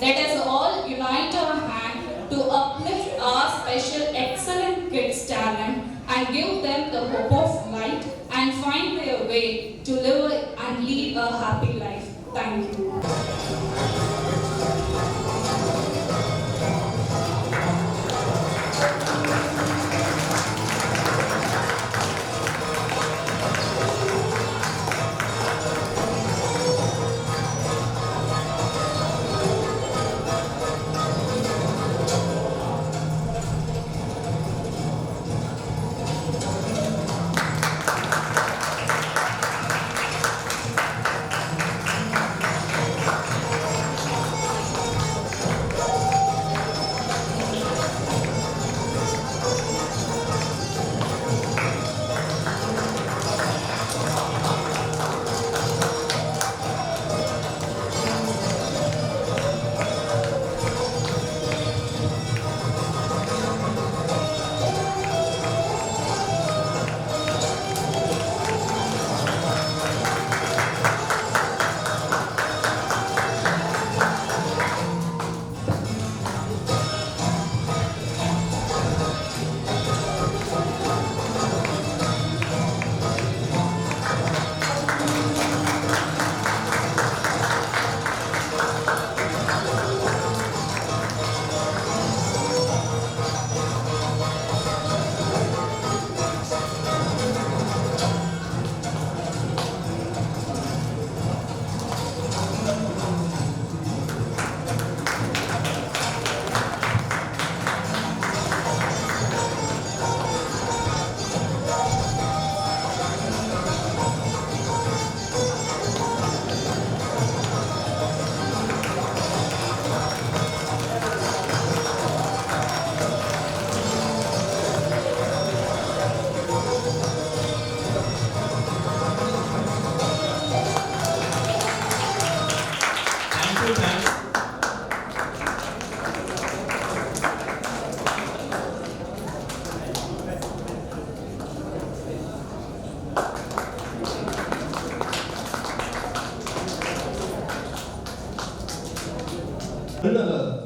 Let us all unite our hand to uplift our special excellent kids' talent and give them the hope of light and find their way to live and lead a happy life. Thank you.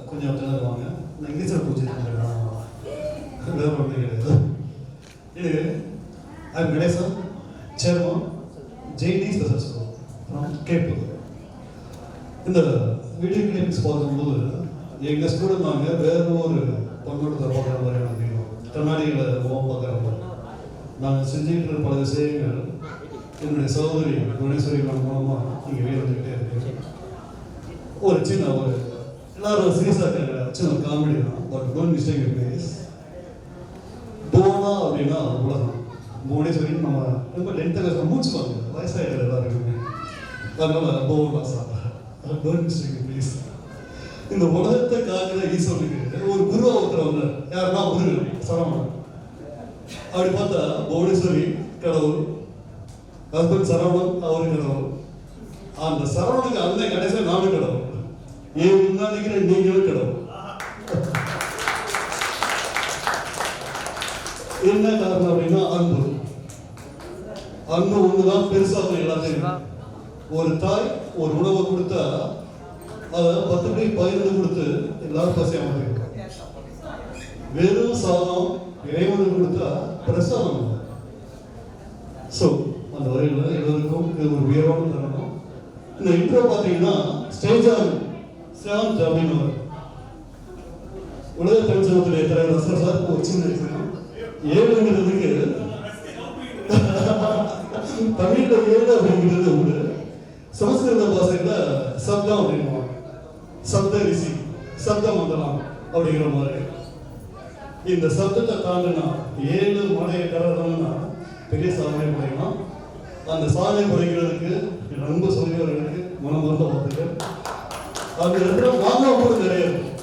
கொஞ்சம் வாங்க நான் இங்கிலீஷில் பூஜை வேறு ஒன்றும் கிடையாது. இது I M Ganesan, chairman ஜெய்டி ஸ்பெஷல் ஸ்கூல் ஃப்ரம் கேப்பூர். இந்த வீடியோ கிளிப்ஸ் பார்க்கும்போது எங்கள் ஸ்டூடெண்ட் நாங்கள் வேறு ஒரு பங்கெடுத்த பார்க்குற மாதிரி நாங்கள் கண்ணாடிகளை முகம் பார்க்குற மாதிரி நாங்கள் செஞ்சுக்கிட்டு பல விஷயங்கள் என்னுடைய சகோதரி குணேஸ்வரி மூலமாக இங்கே வீழ்ந்துக்கிட்டே இருக்கு. ஒரு சின்ன ஒரு எல்லாரும் சீரியஸாக சின்ன காமெடி தான். But don't mistake you please. போனா அப்படின்னா உலகம் புவனேஸ்வரி நம்ம ரொம்ப லென்த்தாக மூச்சு வாங்க வயசாகிடுது எல்லாருக்குமே. அதனால போனா sir don't mistake you please. இந்த உலகத்தை காக்கிற ஈஸ்வரனுக்கு ஒரு குருவா ஒருத்தர் வந்தார். யாருன்னா முருகன் சரவணன். அப்படி பார்த்தா புவனேஸ்வரி கடவுள், ஹஸ்பண்ட் சரவணன் அவரு கடவுள். அந்த சரவணனுக்கு அண்ணன் கடைசியில் நானும் கடவுள். ஏன் முன்னாடிக்கிற நீங்களும் கடவுள். என்ன காரணம் அப்படின்னா அன்பு. அன்பு ஒண்ணுதான் பெருசாகும் எல்லாத்தையும். ஒரு தாய் ஒரு உணவை கொடுத்தா அதை 10 பேர் 15 கொடுத்து எல்லாரும் பசியாம இருக்கும். வெறும் சாதம் இறைவனுக்கு கொடுத்தா பிரசாதம். ஸோ அந்த வரையில் எல்லோருக்கும் இது ஒரு உயர்வான தருணம். இந்த இன்ட்ரோ பார்த்தீங்கன்னா ஸ்டேஜார் சியாம் ஜாமீன் அவர் உலக தமிழ் சங்கத்துடைய தலைவர் ரசர் சார் ஒரு சின்ன விஷயம். 7ங்கிறதுக்கு தமிழ்ல 7 அப்படிங்கிறது உண்டு. சமஸ்கிருத பாஷையில சப்தம் அப்படின்வாங்க. சப்த ரிஷி, சப்த மண்டலம் அப்படிங்கிற மாதிரி. இந்த சப்தத்தை தாண்டினா 7 மலையை கடறதுன்னா பெரிய சாதனை படைக்கலாம். அந்த சாதனை படைக்கிறதுக்கு என் அன்பு சகோதரர்களுக்கு மனமார்ந்த வாழ்த்துக்கள். அந்த இடத்துல வாங்க கூட நிறைய இருக்கும்.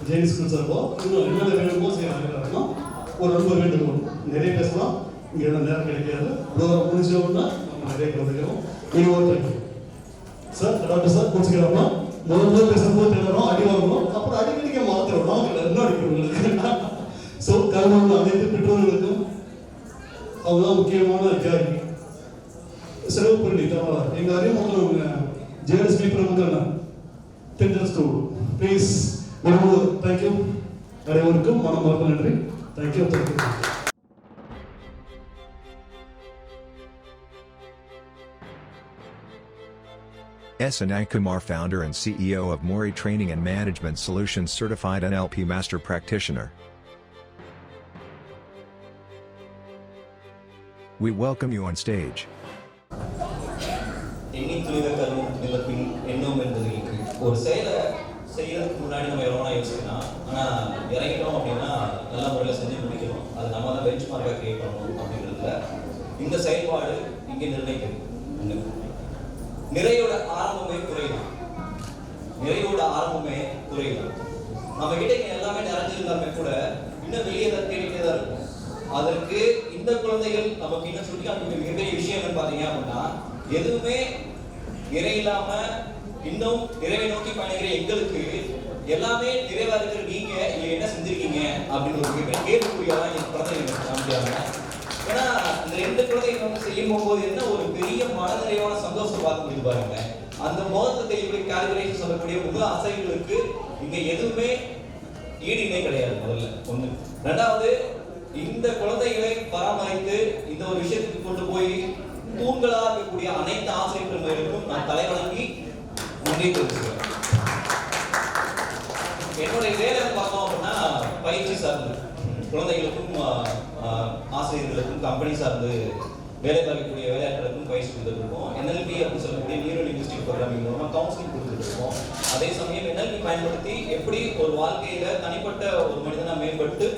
ஜெயின் ஸ்கூல் சார்போ இன்னும் என்னென்ன வேணுமோ செய்யறாங்கன்னா ஒரு ரொம்ப வேண்டுகோள். நிறைய பேசலாம், இங்கே என்ன நேரம் கிடைக்காது. ப்ரோக்ராம் முடிஞ்சோம்னா நம்ம நிறைய கலந்துக்கிறோம். இனி ஒரு சார் டாக்டர் சார் முடிச்சுக்கிறாமா முதல்ல பேசும்போது தேடுறோம், அடி வாங்கணும், அப்புறம் அடிக்கடிக்க மாத்திரம் நாங்கள் இன்னும் அடிக்கிறவங்களுக்கு. ஸோ கல்வி அனைத்து பெற்றோர்களுக்கும் அவங்கதான் முக்கியமான தியாகி. சிறப்பு பள்ளி தமிழா எங்கள் அறிமுகம் ஜெயலட்சுமி பிரமுகர் டெண்டர்ஸ் டு ப்ளீஸ் தேங்க்யூ அனைவருக்கும் மனமார்ந்த நன்றி. Thank you. S. Anand Kumar, founder and CEO of Mori Training and Management Solutions, certified NLP Master Practitioner. We welcome you on stage. ஒரு செயலை செய்யறதுக்கு முன்னாடி நம்ம எவ்வளோ யோசிக்கணும், ஆனால் இறங்கிட்டோம் அப்படின்னா நல்ல முறையில் செஞ்சு முடிக்கணும். அது நம்ம தான் பெஞ்ச் மார்க்காக கிரியேட் பண்ணணும் அப்படின்றதுல இந்த செயல்பாடு இங்கே நிர்ணயிக்குது. நிறையோட ஆரம்பமே குறைதான். நம்ம கிட்ட இங்கே எல்லாமே நிறைஞ்சிருந்தாலுமே கூட இன்னும் வெளியே தான் தேடிட்டே தான் இருக்கும். அதற்கு இந்த குழந்தைகள் நமக்கு இன்னும் சுட்டி காமிக்க மிகப்பெரிய விஷயம் என்னன்னு பார்த்தீங்க அப்படின்னா, எதுவுமே நிறை இல்லாம இன்னும் நிறைவை நோக்கி பயணிக்கிற எங்களுக்கு எல்லாமே நிறைவா இருக்கிற நீங்க என்ன செஞ்சிருக்கீங்க அப்படின்னு ஒரு மிகப்பெரிய கேள்விக்குறியாதான் என் குழந்தைங்க காமிக்கிறாங்க. ஏன்னா இந்த 2 குழந்தைகள் வந்து செய்யும் போது என்ன ஒரு பெரிய மனநிறைவான சந்தோஷம் பார்க்க முடியுது பாருங்க. அந்த முகத்தை இப்படி கால்குலேஷன் சொல்லக்கூடிய முக அசைவுகளுக்கு இங்க எதுவுமே ஈடு இணை கிடையாது. முதல்ல ஒண்ணு. ரெண்டாவது, இந்த குழந்தைகளை பராமரித்து இந்த ஒரு விஷயத்துக்கு கொண்டு போய் தூண்களா இருக்கக்கூடிய அனைத்து ஆசிரியர்களுக்கும் நான் தலைவணங்கி நன்றி தெரிவிக்கிறேன். என்னுடைய வேலை பார்த்தோம் அப்படின்னா பயிற்சி சார்ந்து குழந்தைகளுக்கும் ஆசிரியர்களுக்கும் கம்பெனி சார்ந்து வேலை பார்க்கக்கூடிய வேலையாட்களுக்கும் பயிற்சி கொடுத்துருக்கோம். NLP அப்படின்னு சொல்லக்கூடிய நியூரோ லிங்குவிஸ்டிக் ப்ரோக்ராமிங் மூலமா கவுன்சிலிங் கொடுத்துட்டு இருக்கோம். அதே சமயம் NLP பயன்படுத்தி எப்படி ஒரு வாழ்க்கையில தனிப்பட்ட ஒரு மனிதனா மேம்பட்டு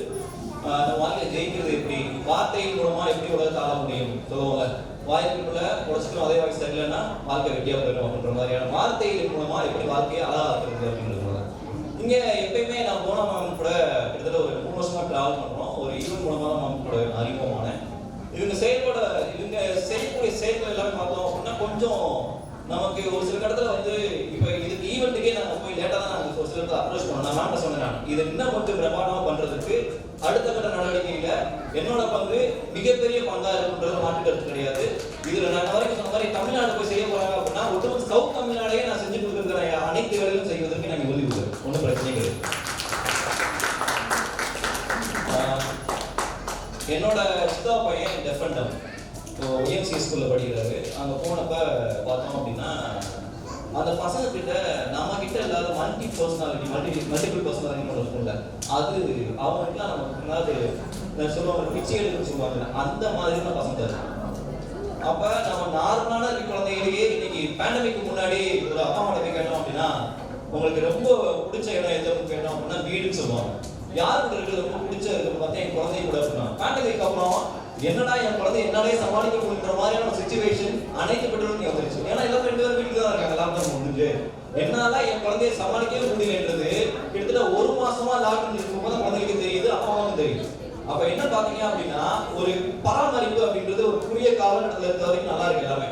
அந்த வாழ்க்கையை ஜெயிக்கிறது எப்படி, வார்த்தையின் மூலமா எப்படி உலகத்தை ஆள முடியும் சொல்லுவாங்க. வாய்ப்புக்குள்ள உடச்சுக்கணும், அதே வாய்ப்பு சரியில்லைன்னா வாழ்க்கை வெட்டியா போயிடும் அப்படின்ற மாதிரியான வார்த்தைகளின் மூலமா எப்படி வாழ்க்கையை அழகாக்குறது அப்படின்றது. இங்க எப்பயுமே நான் போன மேம் கூட கிட்டத்தட்ட ஒரு 3 வருஷமா டிராவல் பண்றோம். ஒரு ஈவென்ட் மூலமா தான் மேம் கூட அறிமுகமானேன். இவங்க செய்யக்கூடிய செயல்கள் எல்லாமே பார்த்தோம் அப்படின்னா கொஞ்சம் நமக்கு ஒரு சில இடத்துல வந்து இப்போ இதுக்கு ஈவெண்ட்டுக்கே நாங்கள் போய் லேட்டாக தான் நாங்கள் ஒரு சிலருக்கு அப்ரோச் பண்ணோம். நான் மேம் சொன்னேன், இதை இன்னும் கொஞ்சம் பிரமாண்டமாக பண்றதுக்கு அடுத்த கட்ட நடவடிக்கையில என்னோட பங்கு மிகப்பெரிய பங்கா இருக்குன்றது மாற்று கருத்து கிடையாது. இதுல நான் வரைக்கும் சொன்ன மாதிரி தமிழ்நாடு போய் செய்ய போறாங்க அப்படின்னா ஒட்டுமொத்த சவுத் தமிழ்நாடையே நான் செஞ்சு கொடுக்குற அனைத்து வேலைகளும் செய்வதற்கு நாங்கள் உறுதி கொடுக்குறோம். ஒன்றும் பிரச்சனை கிடையாது. என்னோட சித்தா பையன் டெஃபண்டம் OMC ஸ்கூல்ல படிக்கிறாரு. அங்கே போனப்ப பார்த்தோம் அப்படின்னா அந்த பசங்க கிட்ட நம்ம கிட்ட இல்லாத மல்டிபிள் பர்சனாலிட்டி இருக்கும்ல, அது அவங்களுக்குலாம் நமக்கு சொல்லுவாங்க பிச்சை எடுக்குன்னு சொல்லுவாங்க. அந்த மாதிரியான பசங்க இருக்கு. அப்ப நம்ம நார்மலான குழந்தைகளையே இன்னைக்கு பேண்டமிக்கு முன்னாடி ஒரு அப்பா அம்மா போய் கேட்டோம் அப்படின்னா உங்களுக்கு ரொம்ப பிடிச்ச இடம் எதுவும் கேட்டோம் அப்படின்னா வீடுன்னு சொல்லுவாங்க. யாருக்கு இருக்கிறது ரொம்ப பிடிச்ச இருக்கிறது பார்த்தா என் குழந்தைய கூட இருக்கணும். பேண்டமிக்கு அப்புறம் என்னடா என் குழந்தை என்னாலே சமாளிக்க முடியுற மாதிரியான சிச்சுவேஷன் அனைத்து பெற்றோர்களும் வந்துருச்சு. ஏன்னா எல்லாரும் 2 பேரும் வீட்டுல தான் இருக்காங்க. லாக்டவுன் முடிஞ்சு என்னால என் குழந்தைய சமாளிக்கவே முடியலன்றது கிட்டத்தட்ட 1 மாசமா லாக்டவுன் இருக்கும்போது குழந்தைகளுக்கு தெரியுது, அப்பாவுக்கும் தெரியுது. அப்ப என்ன பாத்தீங்க அப்படின்னா ஒரு பராமரிப்பு அப்படின்றது ஒரு குறுகிய காலகட்டத்தில் இருக்க வரைக்கும் நல்லா இருக்கு எல்லாமே.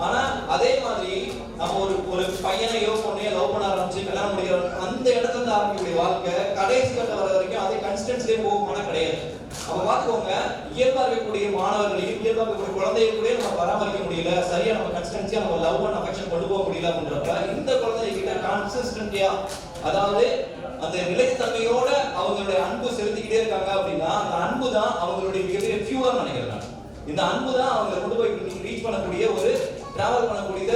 ஆனா அதே மாதிரி நம்ம ஒரு பையனையோ பொண்ணையோ லவ் பண்ண ஆரம்பிச்சு கல்யாணம் முடிக்கிற அந்த இடத்துல இருந்து ஆரம்பிக்கக்கூடிய வாழ்க்கை கடைசி கட்டம் வர வரைக்கும் அதே கன்ஸ்டன்ஸ்லேயே போகுமான கிடையாது. அப்ப பாத்துக்கோங்க, இயல்பா இருக்கக்கூடிய மாணவர்களையும் இயல்பா இருக்கக்கூடிய குழந்தைகள் கூட நம்ம பராமரிக்க முடியல, சரியா நம்ம கன்ஸ்டன்சியா நம்ம லவ் அண்ட் அஃபெக்ஷன் கொண்டு போக முடியல அப்படின்றப்ப இந்த குழந்தைகிட்ட கன்சிஸ்டன்டியா, அதாவது அந்த நிலைத்தன்மையோட அவங்களுடைய அன்பு செலுத்திக்கிட்டே இருக்காங்க அப்படின்னா அந்த அன்பு தான் அவங்களுடைய மிகப்பெரிய ஃபியூலா நினைக்கிறேன். இந்த அன்பு தான் அவங்களை கொண்டு போய் ரீச் பண்ணக்கூடிய ஒரு டிராவல் பண்ணக்கூடிய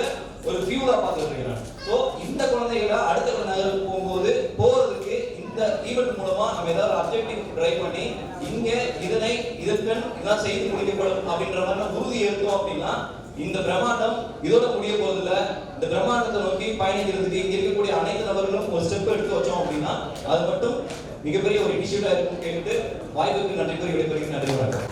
ஒரு ஃபியூலா பார்த்துட்டு இருக்கிறேன். ஸோ இந்த குழந்தைகளை அடுத்த நகருக்கு போகும்போது போறதுக்கு இந்த ஈவெண்ட் மூலமா நம்ம ஏதாவது அப்ஜெக்டிவ் ட்ரை பண்ணி இங்க இதற்கண் இதான் செய்து முடிக்கப்படும் அப்படின்ற மாதிரி உறுதி ஏற்கும் அப்படின்னா இந்த பிரம்மாண்டம் இதோட முடிய போதில்ல. இந்த பிரம்மாண்டத்தை நோக்கி பயணிக்கிறதுக்கு இங்க இருக்கக்கூடிய அனைத்து நபர்களும் ஒரு ஸ்டெப் எடுத்து வச்சோம் அப்படின்னா அது மட்டும் மிகப்பெரிய ஒரு இனிஷியேட்டிவா இருக்கும். கேட்டு வாய்ப்புக்கு நன்றி கூறி விடைபெறுகிறேன். நன்றி வணக்கம்.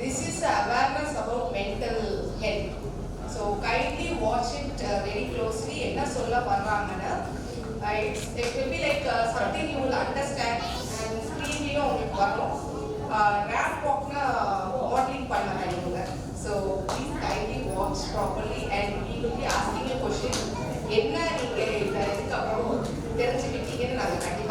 This is awareness about mental health. So kindly watch it very closely. என்ன சொல்ல வர்றாங்கன்னா it will be like something you will understand and screenலயும் உங்களுக்கு வரும். Ramp walkனா modeling பண்ணலாம் இவங்க. So please kindly watch properly and we will be asking a question. என்ன நீங்க இதுக்கு அப்புறம் தெரிஞ்சுக்கிட்டீங்கன்னு நாங்கள் கண்டிப்பாக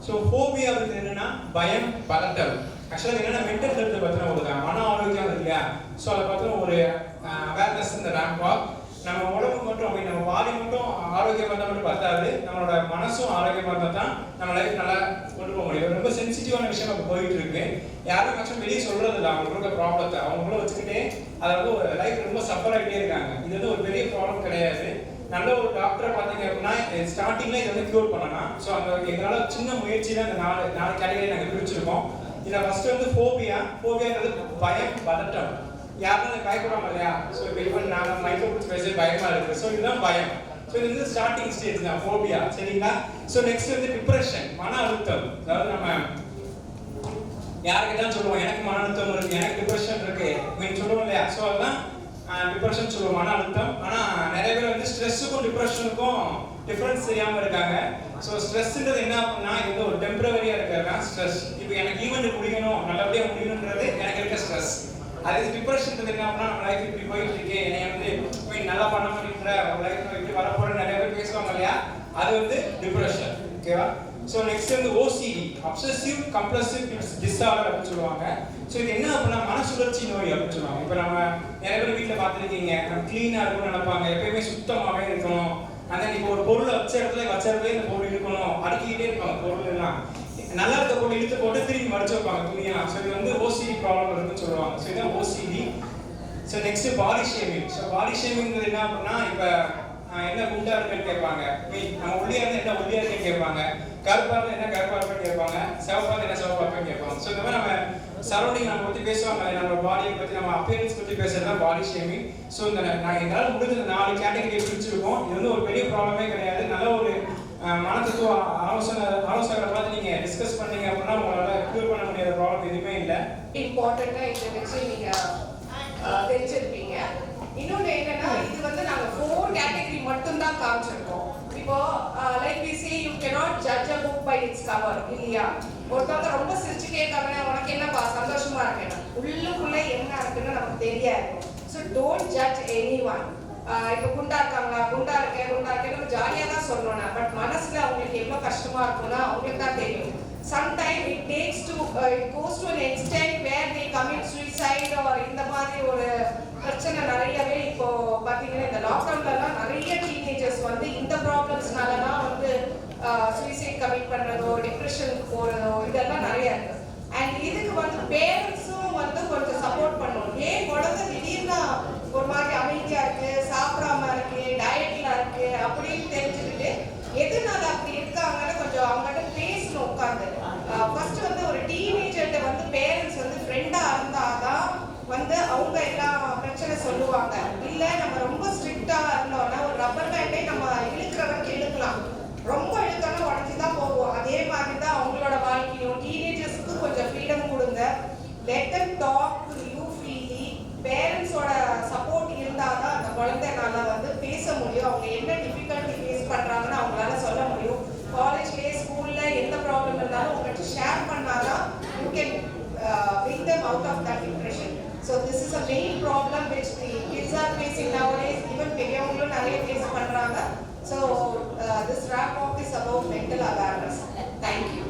ஸோ ஃபோபியா வந்து என்னன்னா பயம், பதட்டம். ஆக்சுவலாக என்னன்னா மென்டல் ஹெல்த் பற்றின ஒரு மன ஆரோக்கியம் இருக்கு இல்லையா, ஸோ அதை பற்றின ஒரு அவேர்னஸ் இந்த ரேம்ப் வாக். நம்ம உடம்பு மட்டும் நம்ம பாடி மட்டும் ஆரோக்கியமாக இருந்தால் மட்டும் பத்தாது, நம்மளோட மனசும் ஆரோக்கியமாக இருந்தால் தான் நம்ம லைஃப் நல்லா கொண்டு போக முடியும். ரொம்ப சென்சிட்டிவான விஷயம் இப்போ போயிட்டு இருக்கு. யாரும் மேக்ஸிமம் வெளியே சொல்றது இல்லை அவங்களுக்கு இருக்க ப்ராப்ளத்தை, அவங்களும் வச்சுக்கிட்டே அதை வந்து ஒரு லைஃப் ரொம்ப சஃபர் ஆகிட்டே இருக்காங்க. இது வந்து ஒரு பெரிய ப்ராப்ளம் கிடையாது. நல்ல ஒரு டாக்டரை பார்த்தீங்க அப்படின்னா ஸ்டார்டிங்ல இதை வந்து க்யூர் பண்ணலாம். ஸோ அந்த எங்களால் சின்ன முயற்சியில் அந்த நாலு கேட்டகரி நாங்கள் பிரிச்சிருக்கோம். இதில் ஃபர்ஸ்ட் வந்து ஃபோபியாங்கிறது பயம், பதட்டம். யாருன்னு பயப்படுவாங்க இல்லையா, ஸோ இப்போ ஈவன் நாங்கள் மைக்ரோ பிடிச்சி பேச பயமா இருக்கு. ஸோ இதுதான் பயம். ஸோ இது வந்து ஸ்டார்டிங் ஸ்டேஜ் தான் ஃபோபியா, சரிங்களா? ஸோ நெக்ஸ்ட் வந்து டிப்ரெஷன், மன அழுத்தம். அதாவது நம்ம யாருக்கிட்ட சொல்லுவோம் எனக்கு மன அழுத்தம் இருக்கு, எனக்கு டிப்ரெஷன் இருக்கு அப்படின்னு சொல்லுவோம் இல்லையா, ஸோ அதுதான் டிப்ரெஷன் சொல்லுவோம், மன அழுத்தம். ஆனால் நிறைய பேர் வந்து ஸ்ட்ரெஸ்ஸுக்கும் டிப்ரெஷனுக்கும் டிஃப்ரென்ஸ் தெரியாமல் இருக்காங்க. ஸோ ஸ்ட்ரெஸ்ன்றது என்ன அப்படின்னா இது வந்து ஒரு டெம்பரவரியாக இருக்கிறதா ஸ்ட்ரெஸ். இப்போ எனக்கு ஈவெண்ட் முடியணும், நல்லபடியாக முடியணுன்றது எனக்கு இருக்க ஸ்ட்ரெஸ். அதே டிப்ரெஷன் என்ன அப்படின்னா நம்ம லைஃப் இப்படி போயிட்டு இருக்கு, என்னை வந்து நல்லா பண்ண முடியுன்ற ஒரு லைஃப் இப்படி வரப்போற நிறைய பேர் பேசுவாங்க இல்லையா, அது வந்து டிப்ரெஷன். ஓகேவா? ஸோ நெக்ஸ்ட் வந்து ஓசிடி, அப்சசிவ் கம்பல்சிவ் டிஸார்டர் அப்படின்னு சொல்லுவாங்க. ஸோ இது என்ன அப்படின்னா மனசுழற்சி நோய் அப்படின்னு சொல்லுவாங்க. இப்போ நம்ம நிறைய பேர் வீட்டில் பார்த்துருக்கீங்க, நம்ம க்ளீனாக இருக்கணும்னு நினைப்பாங்க, எப்பயுமே சுத்தமாகவே இருக்கணும். அந்த இப்போ ஒரு பொருள் வச்ச இடத்துல இந்த பொருள் இருக்கணும், அடுக்கிக்கிட்டே இருப்பாங்க பொருள் எல்லாம். நல்லா இருக்க பொருள் இழுத்து போட்டு திரும்பி மடிச்சு வைப்பாங்க துணியெல்லாம். ஸோ இது வந்து ஓசிடி ப்ராப்ளம் இருக்குன்னு சொல்லுவாங்க. ஸோ இதுதான் OCD. So next body shaming. So body ஷேமிங்கிறது என்ன அப்படின்னா இப்போ என்ன குண்டா இருக்குன்னு கேட்பாங்க, நம்ம ஒல்லியா இருந்தால் என்ன ஒல்லியா இருக்குன்னு கேட்பாங்க, கருப்பா இருந்தால் என்ன கருப்பா இருக்குன்னு கேட்பாங்க, சிவப்பா இருந்தால் என்ன சிவப்பா இருக்குன்னு கேட்பாங்க. ஸோ இந்த மாதிரி நம்ம சரௌண்டிங் நம்ம பற்றி பேசுவாங்க, நம்ம பாடியை பற்றி நம்ம அப்பியரன்ஸ் பற்றி பேசுறது தான் பாடி ஷேமிங். ஸோ இந்த நான் எங்களால் முடிஞ்ச 4 கேட்டகரி பிரிச்சிருக்கோம். இது வந்து ஒரு பெரிய ப்ராப்ளமே கிடையாது. நல்ல ஒரு மனத்தத்துவ ஆலோசகரை பார்த்து நீங்க டிஸ்கஸ் பண்ணீங்க அப்படின்னா உங்களால க்யூர் பண்ண முடியாத ப்ராப்ளம் எதுவுமே இல்லை. இம்பார்ட்டண்டா இதை வச்சு நீங்க தெரிஞ்சிருப்பீங்க. இன்னொன்று என்னன்னா இது வந்து நாங்க 4 கேட்டகரி மட்டும் தான் காமிச்சிருக்கோம். இப்போ like we say you cannot judge a book by its cover இல்லையா? ஒருத்தவங்க ரொம்ப சிரிச்சுட்டே இருக்காங்கன்னா உனக்கு என்னப்பா சந்தோஷமா இருக்கேன், உள்ளுக்குள்ள என்ன இருக்குன்னு நமக்கு தெரியாது. So don't judge any one. இப்போ குண்டா இருக்காங்களா, குண்டா இருக்கேன் நம்ம ஜாலியாக தான் சொல்லணும். பட் மனசுல அவங்களுக்கு எவ்வளோ கஷ்டமா இருக்கும்னா அவங்களுக்கு தான் தெரியும். Sometimes it goes to an extent where they commit suicide or இந்த மாதிரி ஒரு பிரச்சனை நிறையவே இப்போ பார்த்தீங்கன்னா இந்த லாக்டவுன்லலாம் நிறைய டீனேஜர்ஸ் வந்து இந்த ப்ராப்ளம்ஸ்னால தான் வந்து சூசைட் கமிட் பண்ணுறதோ டிப்ரெஷன் போகிறதோ இதெல்லாம் நிறைய இருக்கு. அண்ட் இதுக்கு வந்து பேரண்ட்ஸும் வந்து கொஞ்சம் சப்போர்ட் பண்ணணும். ஏன் குழந்தை திடீர்னு ஒரு மாதிரி அமைதியா இருக்கு, சாப்பிடாம இருக்கு, டயட்ல இருக்கு அப்படின்னு தெரிஞ்சுக்கிட்டு எதுனால அப்படி இருக்காங்கன்னு கொஞ்சம் அவங்ககிட்ட பேசணும் உட்காந்து. ஃபர்ஸ்ட் வந்து ஒரு டீனேஜர்கிட்ட வந்து பேரண்ட்ஸ் வந்து ஃப்ரெண்டா இருந்தாதான் வந்து அவங்க எல்லா பிரச்சனை சொல்லுவாங்க. இல்ல நம்ம ரொம்ப ஸ்ட்ரிக்டா இருந்தோம்னா ஒரு ரப்பர் பேண்டே நம்ம இழுக்கிறவங்க இழுக்கலாம், ரொம்ப இழுக்கணும் உடஞ்சுதான் போவோம். அதே மாதிரி தான் அவங்களோட வாழ்க்கையும். டீனேஜர்ஸ்க்கு கொஞ்சம் ஃப்ரீடம் கொடுங்க. Let them talk to you freely. பேரண்ட்ஸோட சப்போர்ட் இருந்தால் தான் அந்த குழந்தைனால வந்து பேச முடியும். அவங்க என்ன டிஃபிகல்ட்டி ஃபேஸ் பண்ணுறாங்கன்னு அவங்களால சொல்ல முடியும். காலேஜ்லேயே ஸ்கூலில் எந்த ப்ராப்ளம் இருந்தாலும் உங்கள்கிட்ட ஷேர் பண்ணாதான் you can bring them out of that depression. So this is a main problem which the kids are facing nowadays. Even பெரியவங்களும் நிறைய ஃபேஸ் பண்ணுறாங்க. So this wrap up is about mental awareness. Thank you.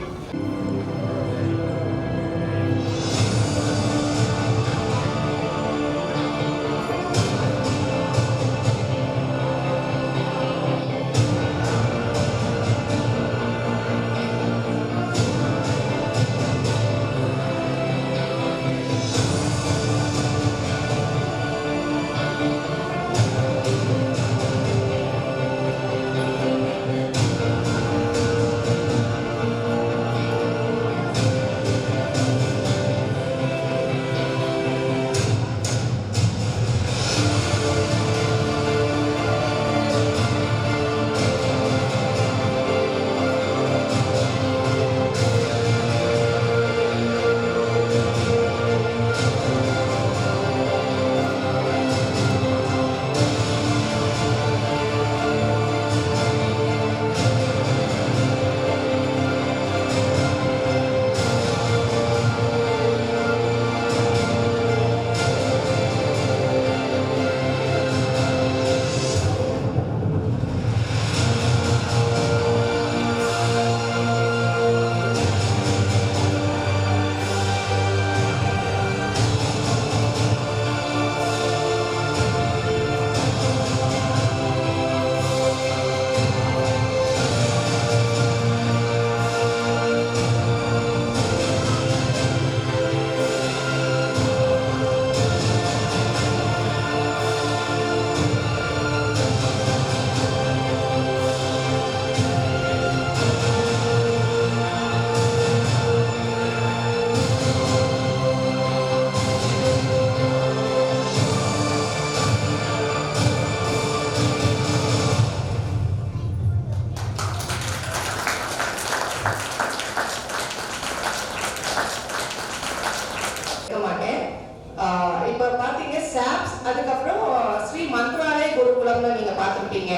Chops, அதுக்கப்புறம் ஸ்ரீ மந்த்ராலய குருகுலம்னு நீங்க பார்த்துருப்பீங்க.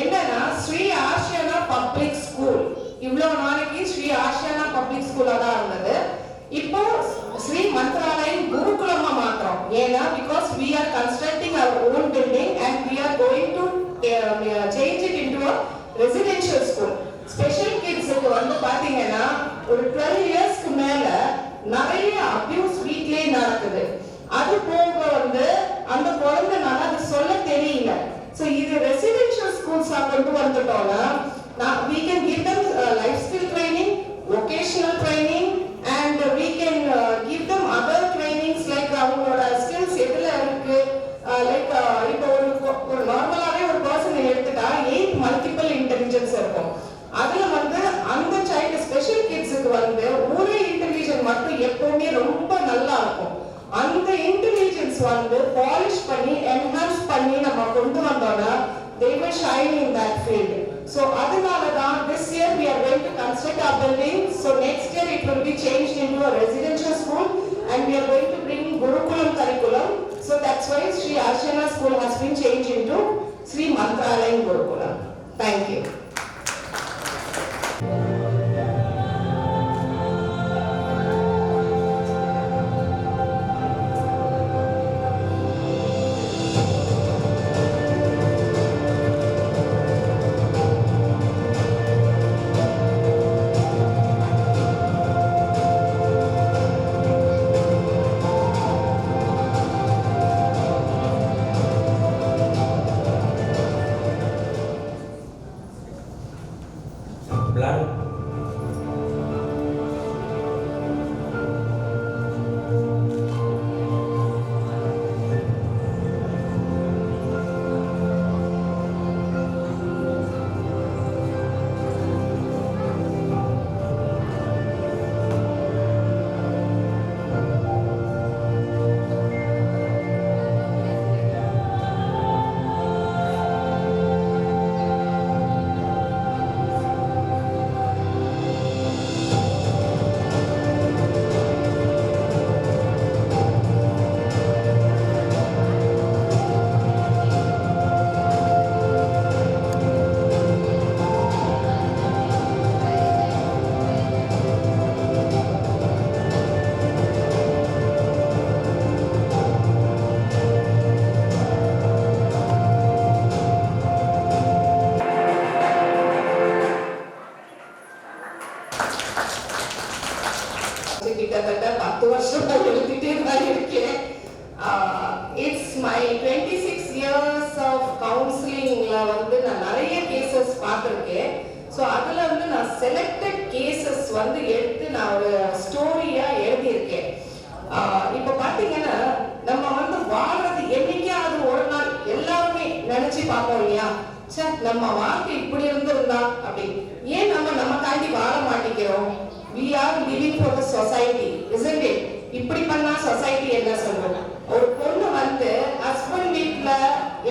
என்னன்னா Sri Aashiyana public school, இவ்வளவு நாளைக்கு Sri Aashiyana public ஸ்கூலா தான் இருந்தது. இப்போ ஸ்ரீ மந்த்ராலயம் குருகுலமா மாத்திரம். ஏன்னா because we are constructing our own building and we are going to change it into a residential school. Special கிட்ஸ்க்கு வந்து பாத்தீங்கன்னா ஒரு 12 இயர்ஸ்க்கு மேல நிறைய அபியூஸ் வீட்லயே நடக்குது. அது போக வந்து அந்த குழந்தைனால அது சொல்ல தெரியல. So இது ரெசிடென்ஷியல் ஸ்கூல்ஸா கொண்டு வந்துட்டோம்னா we can give them life skill training, vocational training, and we can give them other trainings like அவங்களோட ஸ்கில்ஸ் எதுல இருக்கு. லைக் இப்போ ஒரு நார்மலாவே ஒரு பர்சன் எடுத்துட்டா 8 மல்டிபிள் இன்டெலிஜென்ஸ் இருக்கும். அதுல வந்து அந்த சைல்டு ஸ்பெஷல் கிட்ஸுக்கு வந்து ஒரு இன்டெலிஜென்ஸ் மட்டும் எப்பவுமே ரொம்ப நல்லா இருக்கும். அந்த இன்டெலிஜென்ஸ் வந்து பாலிஷ் பண்ணி என்ஹான்ஸ் பண்ணி நம்ம கொண்டு வந்தோம்னா they will shine in that field. So அதனால தான் this year we are going to construct our building. So next year it will be changed into a residential school and we are going to bring Gurukulam curriculum. So that's why Sri Ashana School has been changed into Sri Mantralayam Gurukulam. Thank you. கிட்டத்தட்ட 10 வருஷமா எழுதிட்டே தான் இருக்கேன். It's my 26 years of கவுன்சிலிங்ல வந்து நான் நிறைய cases பார்த்துருக்கேன். So அதில் வந்து நான் செலக்டட் கேசஸ் வந்து எடுத்து நான் ஒரு ஸ்டோரியா எழுதியிருக்கேன். இப்போ பார்த்தீங்கன்னா நம்ம வந்து வாழ்றது என்னைக்காவது ஒரு நாள் எல்லாருமே நினைச்சு பார்ப்போம் இல்லையா, சே நம்ம வாழ்க்கை இப்படி இருந்திருந்தா அப்படி. ஏன் நம்ம தாண்டி வாழ மாட்டேங்கிறோம்? We are living for the society, isn't it? இப்படி பண்ணா சொசைட்டி என்ன சொல்லும்? ஒரு பொண்ணு வந்து ஹஸ்பண்ட் வீட்ல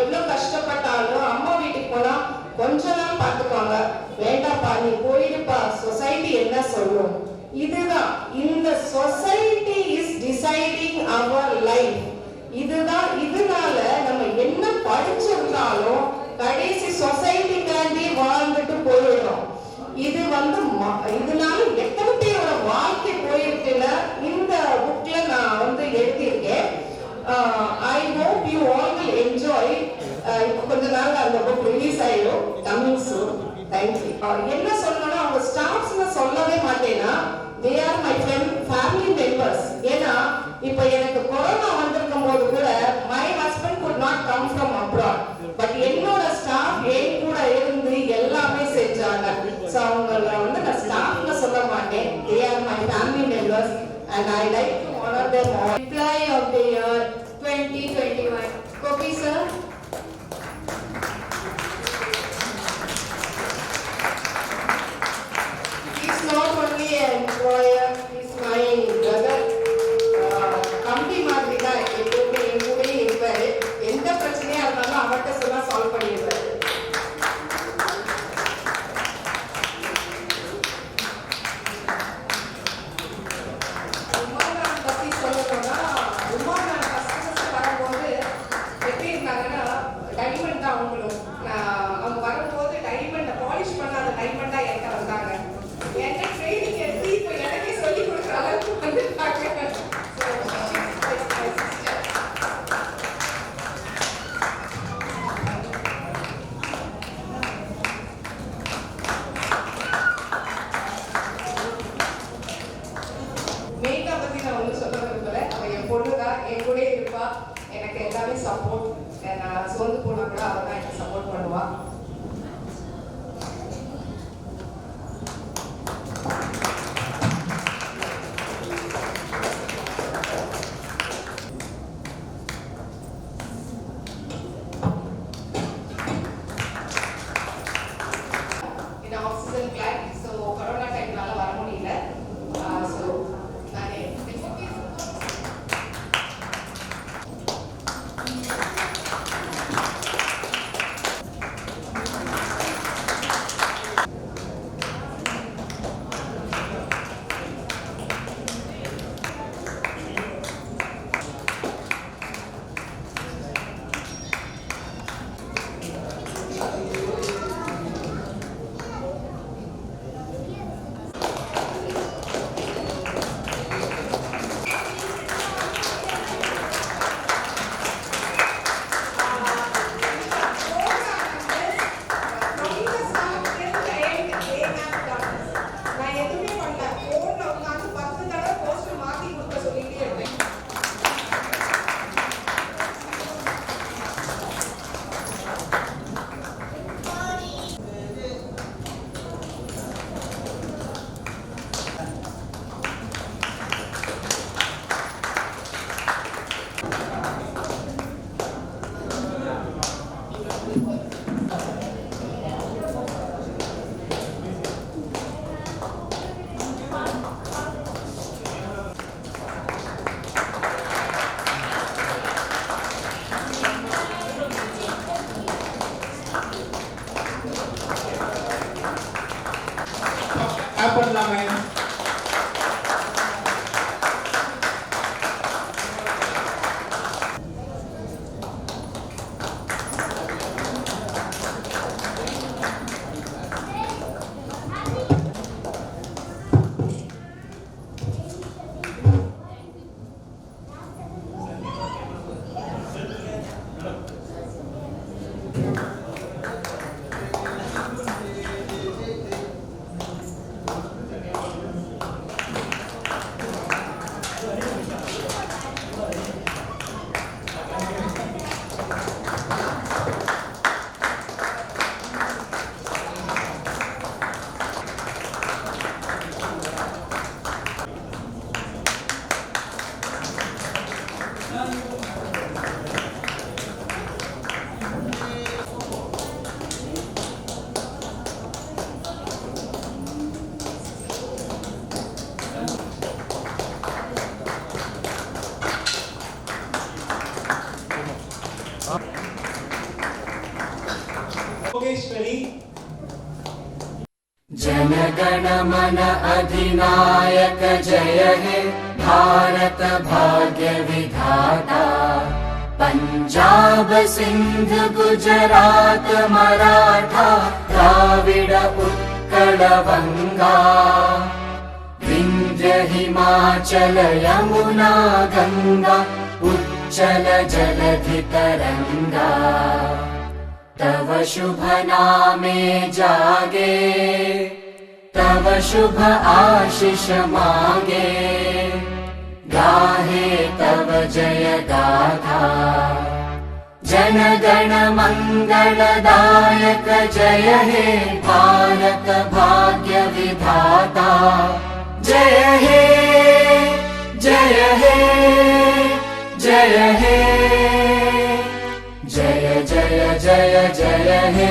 எவ்வளவு கஷ்டப்பட்டாலும் அம்மா வீட்டுக்கு போனா கொஞ்ச நாள் பார்த்துக்கோங்க, வேண்டாப்பா நீ போயிடுப்பா, சொசைட்டி என்ன சொல்லும்? இதுதான் இந்த society is deciding our life. இதுதான் இதனால நம்ம என்ன படிச்சிருந்தாலும் கடைசி சொசைட்டிக்காண்டி வாழ்ந்துட்டு போயிடுறோம். இது வந்து இதனால எத்தனை பேரோட வாழ்க்கை போயிருக்குன்னு இந்த புக்ல நான் வந்து எழுதியிருக்கேன். I hope you all will enjoy. இப்போ கொஞ்ச நாள் அந்த புக் ரிலீஸ் ஆயிடும், கமிங் சூன். தேங்க்யூ. என்ன சொல்லணும்னா அவங்க ஸ்டாஃப்ஸ்னு சொல்லவே மாட்டேன்னா they are my family members. ஏன்னா இப்போ எனக்கு கொரோனா வந்திருக்கும் போது கூட my husband could not come from abroad, but என்னோட ஸ்டாஃப் என் கூட இருந்து எல்லாமே செஞ்சாங்க. ஸோ அவங்கள வந்து நான் ஸ்டாஃப்னு சொல்ல மாட்டேன், they are my family members and I like to honor them all. Employee of the year 2021, Kopi sir. He's not only an employer, he's my brother. கம்பி மாதிரி தான் எப்பவுமே என் கூடயே இருப்பாரு. எந்த பிரச்சனையா இருந்தாலும் அவர்கிட்ட சொன்னா சால்வ் பண்ணிடுவாரு. உமாகான் பத்தி சொல்லணும்னா, உமாகான் ஃபர்ஸ்ட் வரும்போது योगेश्वरी जनगण मन अधिनायक जय हे भारत भाग्य विधाता पंजाब सिंध गुजरात मराठा द्राविड उत्कल बंगा विंध्य हिमाचल यमुना गंगा उच्चल जलधि तरंगा तव शुभ नामे जागे तव शुभ आशीष मागे गाहे तव जय गाथा जन गण मंगलदायक जय हे भारत भाग्य विधाता जय हे जय हे जय हे जय जय जय जय हे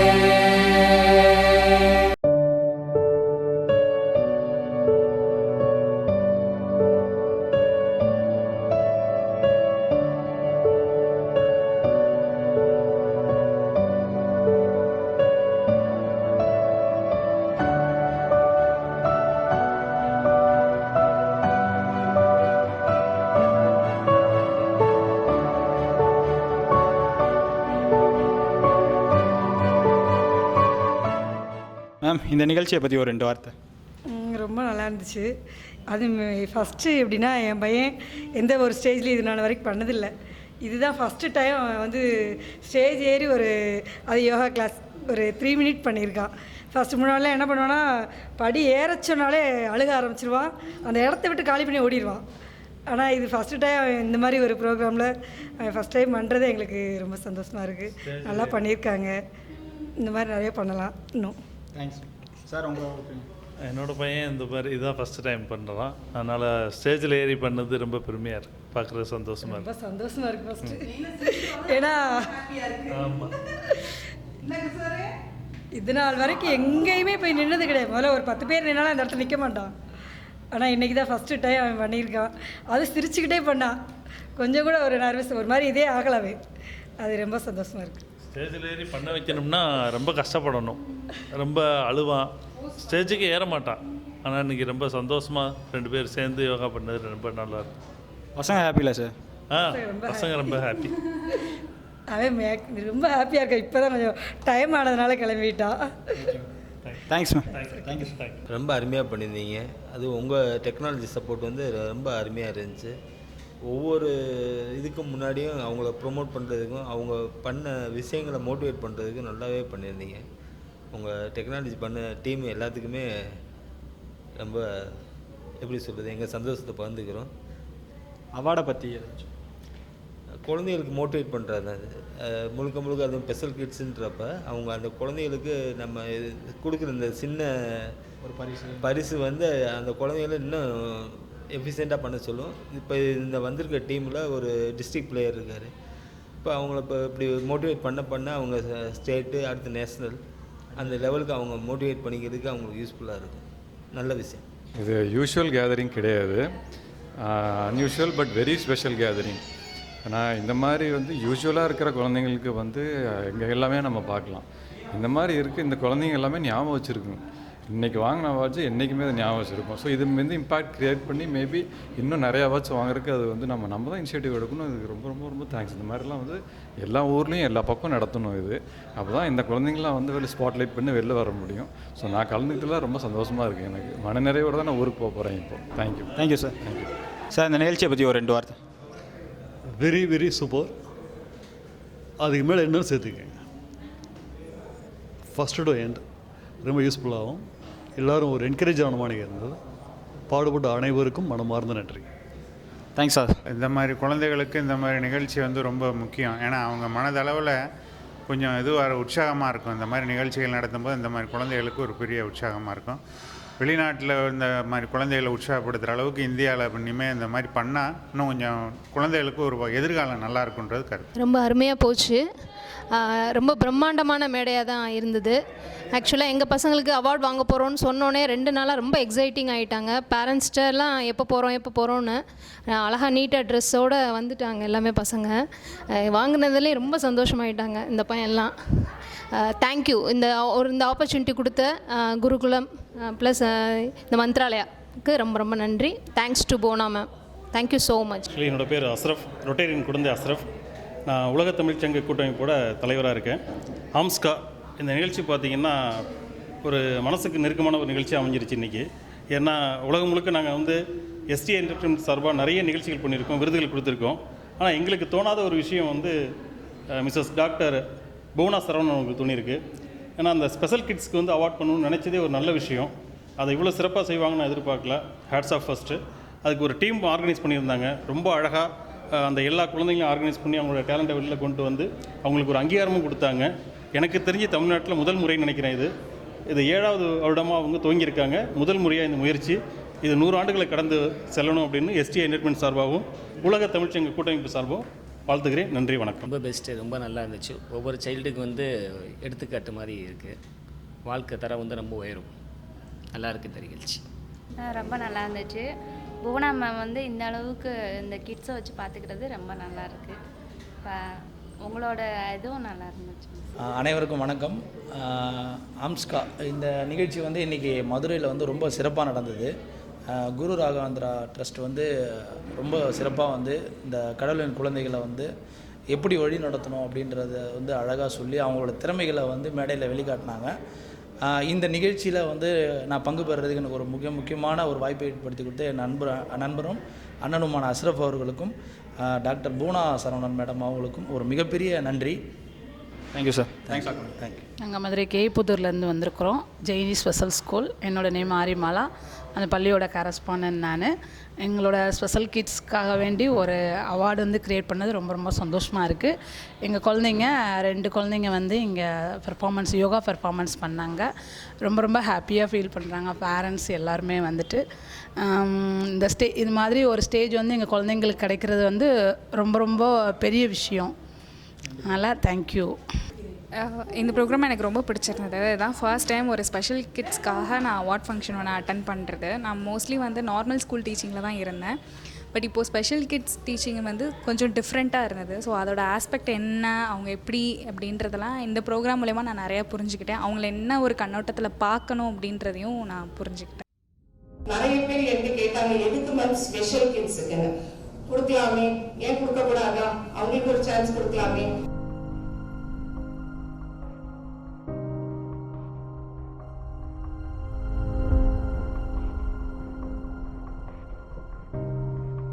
மேம் இந்த நிகழ்ச்சியை பற்றி ஒரு 2 வார்த்தை. ரொம்ப நல்லா இருந்துச்சு. அது ஃபஸ்ட்டு எப்படின்னா என் பையன் எந்த ஒரு ஸ்டேஜ்லேயும் இது நான் வரைக்கும் பண்ணதில்லை. இதுதான் ஃபஸ்ட்டு டைம் வந்து ஸ்டேஜ் ஏறி அது யோகா கிளாஸ் ஒரு 3 மினிட் பண்ணியிருக்கான். ஃபஸ்ட்டு முன்னாடிலாம் என்ன பண்ணுவான்னா படி ஏறச்சோன்னாலே அழுக ஆரம்பிச்சிருவான், அந்த இடத்த விட்டு காலி பண்ணி ஓடிடுவான். ஆனால் இது ஃபஸ்ட்டு டைம் இந்த மாதிரி ஒரு ப்ரோக்ராமில் ஃபஸ்ட் டைம் பண்ணுறது எங்களுக்கு ரொம்ப சந்தோஷமாக இருக்குது. நல்லா பண்ணியிருக்காங்க. இந்த மாதிரி நிறைய பண்ணலாம் இன்னும். Thanks sir. உங்களுக்கு என்னோடய பையன் இந்த மாதிரி இதுதான் ஃபஸ்ட்டு டைம் பண்ணுறான். அதனால் ஸ்டேஜில் ஏறி பண்ணது ரொம்ப பெருமையாக இருக்குது, பார்க்குறது சந்தோஷமாக இருக்குது. ரொம்ப சந்தோஷமாக இருக்குது ஃபஸ்ட்டு. ஏன்னா ஆமாம், இது நாள் வரைக்கும் எங்கேயுமே போய் நின்னது கிடையாது. முதல்ல ஒரு 10 பேர் நின்னாலும் அந்த இடத்துல நிற்க மாட்டான். ஆனால் இன்றைக்கி தான் ஃபஸ்ட்டு டைம் அவன் பண்ணியிருக்கான். அது சிரிச்சுக்கிட்டே பண்ணான். கொஞ்சம் கூட ஒரு நர்வஸ் ஒரு மாதிரி இதே ஆகலாவே. அது ரொம்ப சந்தோஷமாக இருக்குது. ஸ்டேஜில் ஏறி பண்ண வைக்கணும்னா ரொம்ப கஷ்டப்படணும், ரொம்ப அழுவான், ஸ்டேஜுக்கு ஏற மாட்டான். ஆனால் இன்றைக்கி ரொம்ப சந்தோஷமாக 2 பேர் சேர்ந்து யோகா பண்ணது ரொம்ப நல்லாயிருக்கு. பசங்க ஹாப்பியில் சார்? பசங்க ரொம்ப ஹாப்பி. அவன் ரொம்ப ஹாப்பியாக இருக்கா. இப்போ தான் கொஞ்சம் டைம் ஆனதுனால கிளம்பிட்டான். Thanks ma'am. தேங்க்யூ. ரொம்ப அருமையாக பண்ணியிருந்தீங்க. அது உங்கள் டெக்னாலஜி சப்போர்ட் வந்து ரொம்ப அருமையாக இருந்துச்சு. ஒவ்வொரு இதுக்கும் முன்னாடியும் அவங்கள ப்ரொமோட் பண்ணுறதுக்கும் அவங்க பண்ண விஷயங்களை மோட்டிவேட் பண்ணுறதுக்கும் நல்லாவே பண்ணியிருந்தீங்க. உங்கள் டெக்னாலஜி பண்ண டீம் எல்லாத்துக்குமே ரொம்ப எப்படி சொல்கிறது, எங்கள் சந்தோஷத்தை பகிர்ந்துக்கிறோம். அவார்டை பற்றி குழந்தைகளுக்கு மோட்டிவேட் பண்ணுறது தான் அது முழுக்க முழுக்க. அதுவும் ஸ்பெஷல் கிட்ஸுன்றப்ப அவங்க அந்த குழந்தைகளுக்கு நம்ம கொடுக்குற இந்த சின்ன ஒரு பரிசு வந்து அந்த குழந்தைகளை இன்னும் எஃபிஷியண்ட்டாக பண்ண சொல்லும். இப்போ இந்த வந்திருக்க டீமில் ஒரு டிஸ்ட்ரிக்ட் பிளேயர் இருக்கார். இப்போ அவங்கள இப்போ இப்படி மோட்டிவேட் பண்ண அவங்க ஸ்டேட்டு அடுத்து நேஷ்னல் அந்த லெவலுக்கு அவங்க மோட்டிவேட் பண்ணிக்கிறதுக்கு அவங்களுக்கு யூஸ்ஃபுல்லாக இருக்கும். நல்ல விஷயம். இது யூஷுவல் கேதரிங் கிடையாது, unusual but very special gathering. ஆனால் இந்த மாதிரி வந்து யூஸ்வலாக இருக்கிற குழந்தைங்களுக்கு வந்து இங்கே எல்லாமே நம்ம பார்க்கலாம். இந்த மாதிரி இருக்குது, இந்த குழந்தைங்க எல்லாமே ஞாபகம் வச்சுருக்குங்க. இன்றைக்கி வாங்கின அவார்ட்ஸு என்றைக்குமே அதை ஞாபகம் வச்சுருக்கோம். ஸோ இது வந்து இம்பாக்ட் க்ரியேட் பண்ணி மேபி இன்னும் நிறைய அவார்ட்ஸ் வாங்குறதுக்கு அது வந்து நம்ம தான் இனிஷியேட்டிவ் எடுக்கணும். இதுக்கு ரொம்ப ரொம்ப ரொம்ப தேங்க்ஸ். இந்த மாதிரிலாம் வந்து எல்லா ஊர்லேயும் எல்லா பக்கம் நடத்தணும். இது அப்போ தான் இந்த குழந்தைங்களாம் வந்து வெளில ஸ்பாட்லைட் பண்ணி வெளில வர முடியும். ஸோ நான் கலந்துக்கிட்டுலாம் ரொம்ப சந்தோஷமாக இருக்குது. எனக்கு மன நிறைவோடு தான் நான் ஊருக்கு போக போகிறேன் இப்போ. Thank you. Thank you sir. Thank you sir. இந்த நிகழ்ச்சியை பற்றி ஒரு 2 வார்த்தை. Very very super. அதுக்கு மேலே என்னன்னு சேர்த்துக்கங்க. ஃபஸ்ட்டு டு எண்ட் ரொம்ப யூஸ்ஃபுல்லாகவும் எல்லோரும் ஒரு என்கரேஜ் ஆன மாதிரி இருந்தது. பாடுபட்ட அனைவருக்கும் மனமார்ந்த நன்றி. Thanks sir. இந்த மாதிரி குழந்தைகளுக்கு இந்த மாதிரி நிகழ்ச்சி வந்து ரொம்ப முக்கியம். ஏன்னா அவங்க மனதளவில் கொஞ்சம் உற்சாகமாக இருக்கும். இந்த மாதிரி நிகழ்ச்சிகள் நடத்தும்போது இந்த மாதிரி குழந்தைகளுக்கு ஒரு பெரிய உற்சாகமாக இருக்கும். வெளிநாட்டில் இந்த மாதிரி குழந்தைகளை உற்சாகப்படுத்துகிற அளவுக்கு இந்தியாவில் இனிமேல் இந்த மாதிரி பண்ணால் இன்னும் கொஞ்சம் குழந்தைகளுக்கு ஒரு எதிர்காலம் நல்லா இருக்குன்றது கருத்து. ரொம்ப அருமையாக போச்சு. ரொம்ப பிரம்மாண்டமான மேடையாக தான் இருந்தது. ஆக்சுவலாக எங்கள் பசங்களுக்கு அவார்ட் வாங்க போகிறோன்னு சொன்னோன்னே 2 நாளாக ரொம்ப எக்ஸைட்டிங் ஆகிட்டாங்க. பேரண்ட்ஸ்டெல்லாம் எப்போ போகிறோன்னு அழகாக நீட்டாக ட்ரெஸ்ஸோடு வந்துட்டாங்க எல்லாமே பசங்க. வாங்கினதுலேயே ரொம்ப சந்தோஷமாயிட்டாங்க இந்த பையன்லாம். தேங்க்யூ இந்த ஆப்பர்ச்சுனிட்டி கொடுத்த குருகுலம் ப்ளஸ் இந்த மந்த்ராலயாவுக்கு ரொம்ப ரொம்ப நன்றி. தேங்க்ஸ் டு போனா மேம். Thank you so much. என்னோட பேர் அஸ்ரஃப், ரொட்டேரியன் குழந்தை அஸ்ரஃப். நான் உலக தமிழ் சங்க கூட்டமைப்போட தலைவராக இருக்கேன். ஆம்ஸ்கா இந்த நிகழ்ச்சி பார்த்திங்கன்னா ஒரு மனசுக்கு நெருக்கமான ஒரு நிகழ்ச்சி அமைஞ்சிருச்சு இன்றைக்கி. ஏன்னா உலகம் முழுக்க நாங்கள் வந்து எஸ்டி என்டர்டைன்மெண்ட் சார்பாக நிறைய நிகழ்ச்சிகள் பண்ணியிருக்கோம், விருதுகள் கொடுத்துருக்கோம். ஆனால் எங்களுக்கு தோணாத ஒரு விஷயம் வந்து மிஸ்ஸஸ் டாக்டர் புவனா சரவணன் அவங்களுக்கு தோணியிருக்கு. ஏன்னா அந்த ஸ்பெஷல் கிட்ஸ்க்கு வந்து அவார்ட் பண்ணணும்னு நினச்சதே ஒரு நல்ல விஷயம். அதை இவ்வளோ சிறப்பாக செய்வாங்கன்னு நான் எதிர்பார்க்கல. Hats off first. அதுக்கு ஒரு டீம் ஆர்கனைஸ் பண்ணியிருந்தாங்க. ரொம்ப அழகாக அந்த எல்லா குழந்தைங்களும் ஆர்கனைஸ் பண்ணி அவங்களோட டேலண்ட்டை வெளியில் கொண்டு வந்து அவங்களுக்கு ஒரு அங்கீகாரமும் கொடுத்தாங்க. எனக்கு தெரிஞ்சு தமிழ்நாட்டில் முதல் முறைன்னு நினைக்கிறேன். இது 7வது வருடமாக அவங்க துவங்கியிருக்காங்க. முதல் முறையாக இந்த முயற்சி இது 100 ஆண்டுகளை கடந்து செல்லணும் அப்படின்னு எஸ்டி என்டர்டைன்மெண்ட் சார்பாகவும் உலக தமிழ்ச்சங்க கூட்டமைப்பு சார்பாகவும் வாழ்த்துக்கிறேன். நன்றி, வணக்கம். ரொம்ப பெஸ்ட்டு, ரொம்ப நல்லா இருந்துச்சு. ஒவ்வொரு சைல்டுக்கு வந்து எடுத்துக்காட்டு மாதிரி இருக்குது. வாழ்க்கை தரம் வந்து ரொம்ப உயரும். நல்லா இருக்குது இந்த நிகழ்ச்சி. ரொம்ப நல்லா இருந்துச்சு. புவனா மேம் வந்து இந்த அளவுக்கு இந்த கிட்ஸை வச்சு பார்த்துக்கிறது ரொம்ப நல்லா இருக்குது. உங்களோட இதுவும் நல்லா இருந்துச்சு. அனைவருக்கும் வணக்கம். ஆம்ஸ்கா இந்த நிகழ்ச்சி வந்து இன்றைக்கி மதுரையில் வந்து ரொம்ப சிறப்பாக நடந்தது. குரு ராகவேந்திரா ட்ரஸ்ட் வந்து ரொம்ப சிறப்பாக வந்து இந்த கடவுளின் குழந்தைகளை வந்து எப்படி வழி நடத்தணும் அப்படின்றத வந்து அழகாக சொல்லி அவங்களோட திறமைகளை வந்து மேடையில் வெளிக்காட்டினாங்க. இந்த நிகழ்ச்சியில் வந்து நான் பங்கு பெறுறதுக்கு எனக்கு ஒரு முக்கியமான ஒரு வாய்ப்பை ஏற்படுத்தி கொடுத்து என் நண்பரும் அண்ணனுமான அஸ்ரஃப் அவர்களுக்கும் டாக்டர் பூனா சரவணன் மேடம் அவங்களுக்கும் ஒரு மிகப்பெரிய நன்றி. Thank you sir. தேங்க்ஸ். தேங்க்யூ. நாங்கள் மதுரை கேப்புத்தூர்லேருந்து வந்திருக்கிறோம். ஜெயினி ஸ்பெஷல் ஸ்கூல். என்னோடய நேம் ஆரிமாலா. அந்த பள்ளியோட கரஸ்பாண்டன்ட் நான். எங்களோட ஸ்பெஷல் கிட்ஸ்க்காக வேண்டி ஒரு அவார்டு வந்து க்ரியேட் பண்ணது ரொம்ப ரொம்ப சந்தோஷமாக இருக்குது. எங்கள் குழந்தைங்க 2 குழந்தைங்க வந்து இங்கே யோகா பெர்ஃபார்மன்ஸ் பண்ணாங்க. ரொம்ப ரொம்ப ஹாப்பியாக ஃபீல் பண்ணுறாங்க பேரண்ட்ஸ் எல்லாருமே வந்துட்டு. இந்த இது மாதிரி ஒரு ஸ்டேஜ் வந்து எங்கள் குழந்தைங்களுக்கு கிடைக்கிறது வந்து ரொம்ப ரொம்ப பெரிய விஷயம். அதனால் தேங்க்யூ. இந்த ப்ரோக்ராம் எனக்கு ரொம்ப பிடிச்சிருந்தது. இதுதான் ஃபர்ஸ்ட் டைம் ஒரு ஸ்பெஷல் கிட்ஸ்க்காக நான் அவார்ட் ஃபங்க்ஷன் ஒன்று அட்டன் பண்ணுறது. நான் மோஸ்ட்லி வந்து நார்மல் ஸ்கூல் டீச்சிங்கில் தான் இருந்தேன். பட் இப்போது ஸ்பெஷல் கிட்ஸ் டீச்சிங் வந்து கொஞ்சம் டிஃப்ரெண்ட்டாக இருந்தது. ஸோ அதோட ஆஸ்பெக்ட் என்ன, அவங்க எப்படி அப்படின்றதெல்லாம் இந்த ப்ரோக்ராம் மூலயமா நான் நிறையா புரிஞ்சுக்கிட்டேன். அவங்கள என்ன ஒரு கண்ணோட்டத்தில் பார்க்கணும் அப்படின்றதையும் நான் புரிஞ்சுக்கிட்டேன். நிறைய பேர் என்கிட்ட கேட்டாங்க, எதுக்கு மேம் ஸ்பெஷல் கிட்ஸுக்குன்னு. கொடுக்கலாமே, ஏன் கொடுக்கக்கூடாதா, அவங்களுக்கு ஒரு சான்ஸ் கொடுக்கலாமே.